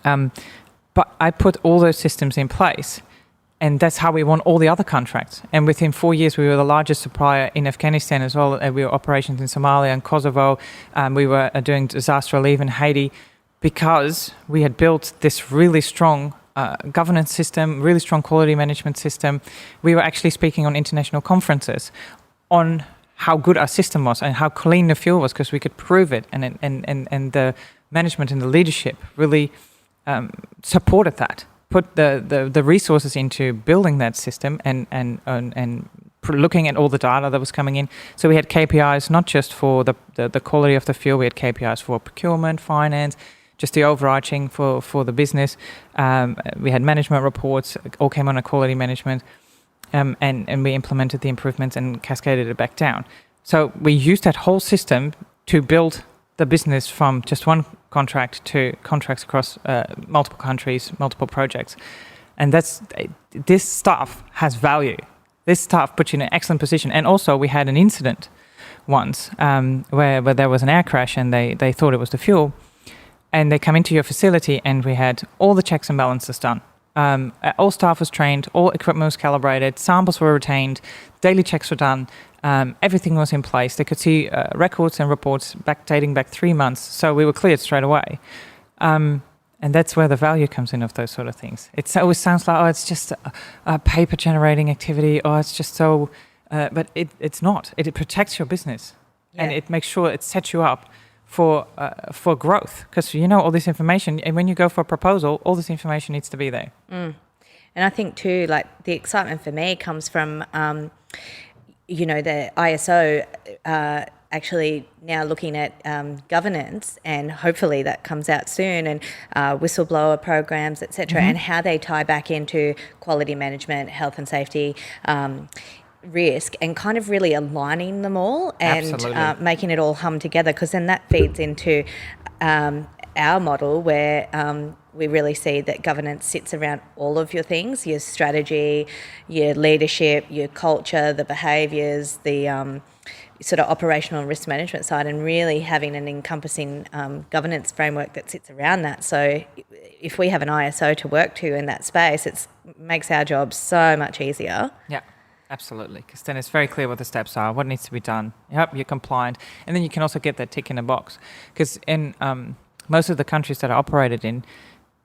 But I put all those systems in place, and that's how we won all the other contracts. And within 4 years, we were the largest supplier in Afghanistan as well. We were operations in Somalia and Kosovo. We were doing disaster relief in Haiti, because we had built this really strong governance system, really strong quality management system. We were actually speaking on international conferences on how good our system was and how clean the fuel was, because we could prove it. And the management and the leadership really supported that, put the resources into building that system and looking at all the data that was coming in. So we had KPIs not just for the quality of the fuel, we had KPIs for procurement, finance, just the overarching for the business. We had management reports, all came on a quality management, and we implemented the improvements and cascaded it back down. So we used that whole system to build the business from just one contract to contracts across multiple countries, multiple projects. And this stuff has value. This stuff puts you in an excellent position. And also we had an incident once where there was an air crash and they thought it was the fuel. And they come into your facility and we had all the checks and balances done. All staff was trained, all equipment was calibrated, samples were retained, daily checks were done, everything was in place. They could see records and reports dating back 3 months, so we were cleared straight away. And that's where the value comes in of those sort of things. It always sounds like, it's just a paper-generating activity, it's just so... but it's not. It protects your business, and it makes sure it sets you up for growth, because all this information, and when you go for a proposal, all this information needs to be there. And I think too, like, the excitement for me comes from the ISO actually now looking at governance, and hopefully that comes out soon, and whistleblower programs, etc., and how they tie back into quality management, health and safety, risk, and kind of really aligning them all and making it all hum together, because then that feeds into our model where we really see that governance sits around all of your things, your strategy, your leadership, your culture, the behaviours, the sort of operational and risk management side, and really having an encompassing governance framework that sits around that. So if we have an ISO to work to in that space, it makes our job so much easier. Yeah. Absolutely, because then it's very clear what the steps are, what needs to be done. Yep, you're compliant. And then you can also get that tick in a box. Because in most of the countries that are operated in,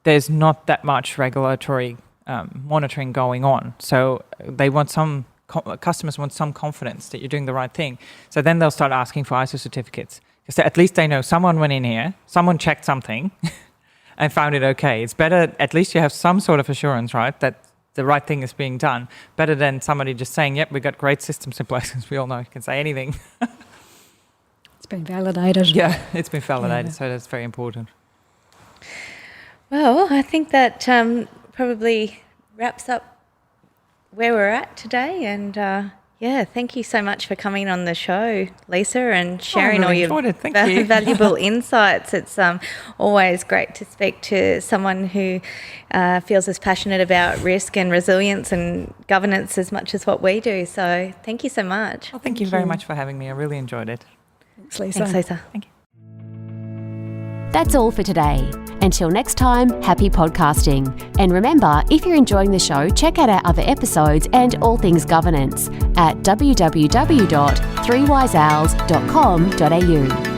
there's not that much regulatory monitoring going on. So they want customers want some confidence that you're doing the right thing. So then they'll start asking for ISO certificates. Because at least they know someone went in here, someone checked something and found it okay. It's better, at least you have some sort of assurance, right, that the right thing is being done, better than somebody just saying, yep, we've got great systems in place, because we all know you can say anything. It's been validated. Yeah, it's been validated, so that's very important. Well, I think that probably wraps up where we're at today, and thank you so much for coming on the show, Lisa, and sharing all your valuable insights. It's always great to speak to someone who feels as passionate about risk and resilience and governance as much as what we do. So thank you so much. Well, thank you very much for having me. I really enjoyed it. Thanks, Lisa. Thanks, Lisa. Thank you. That's all for today. Until next time, happy podcasting. And remember, if you're enjoying the show, check out our other episodes and all things governance at www.3wiseowls.com.au.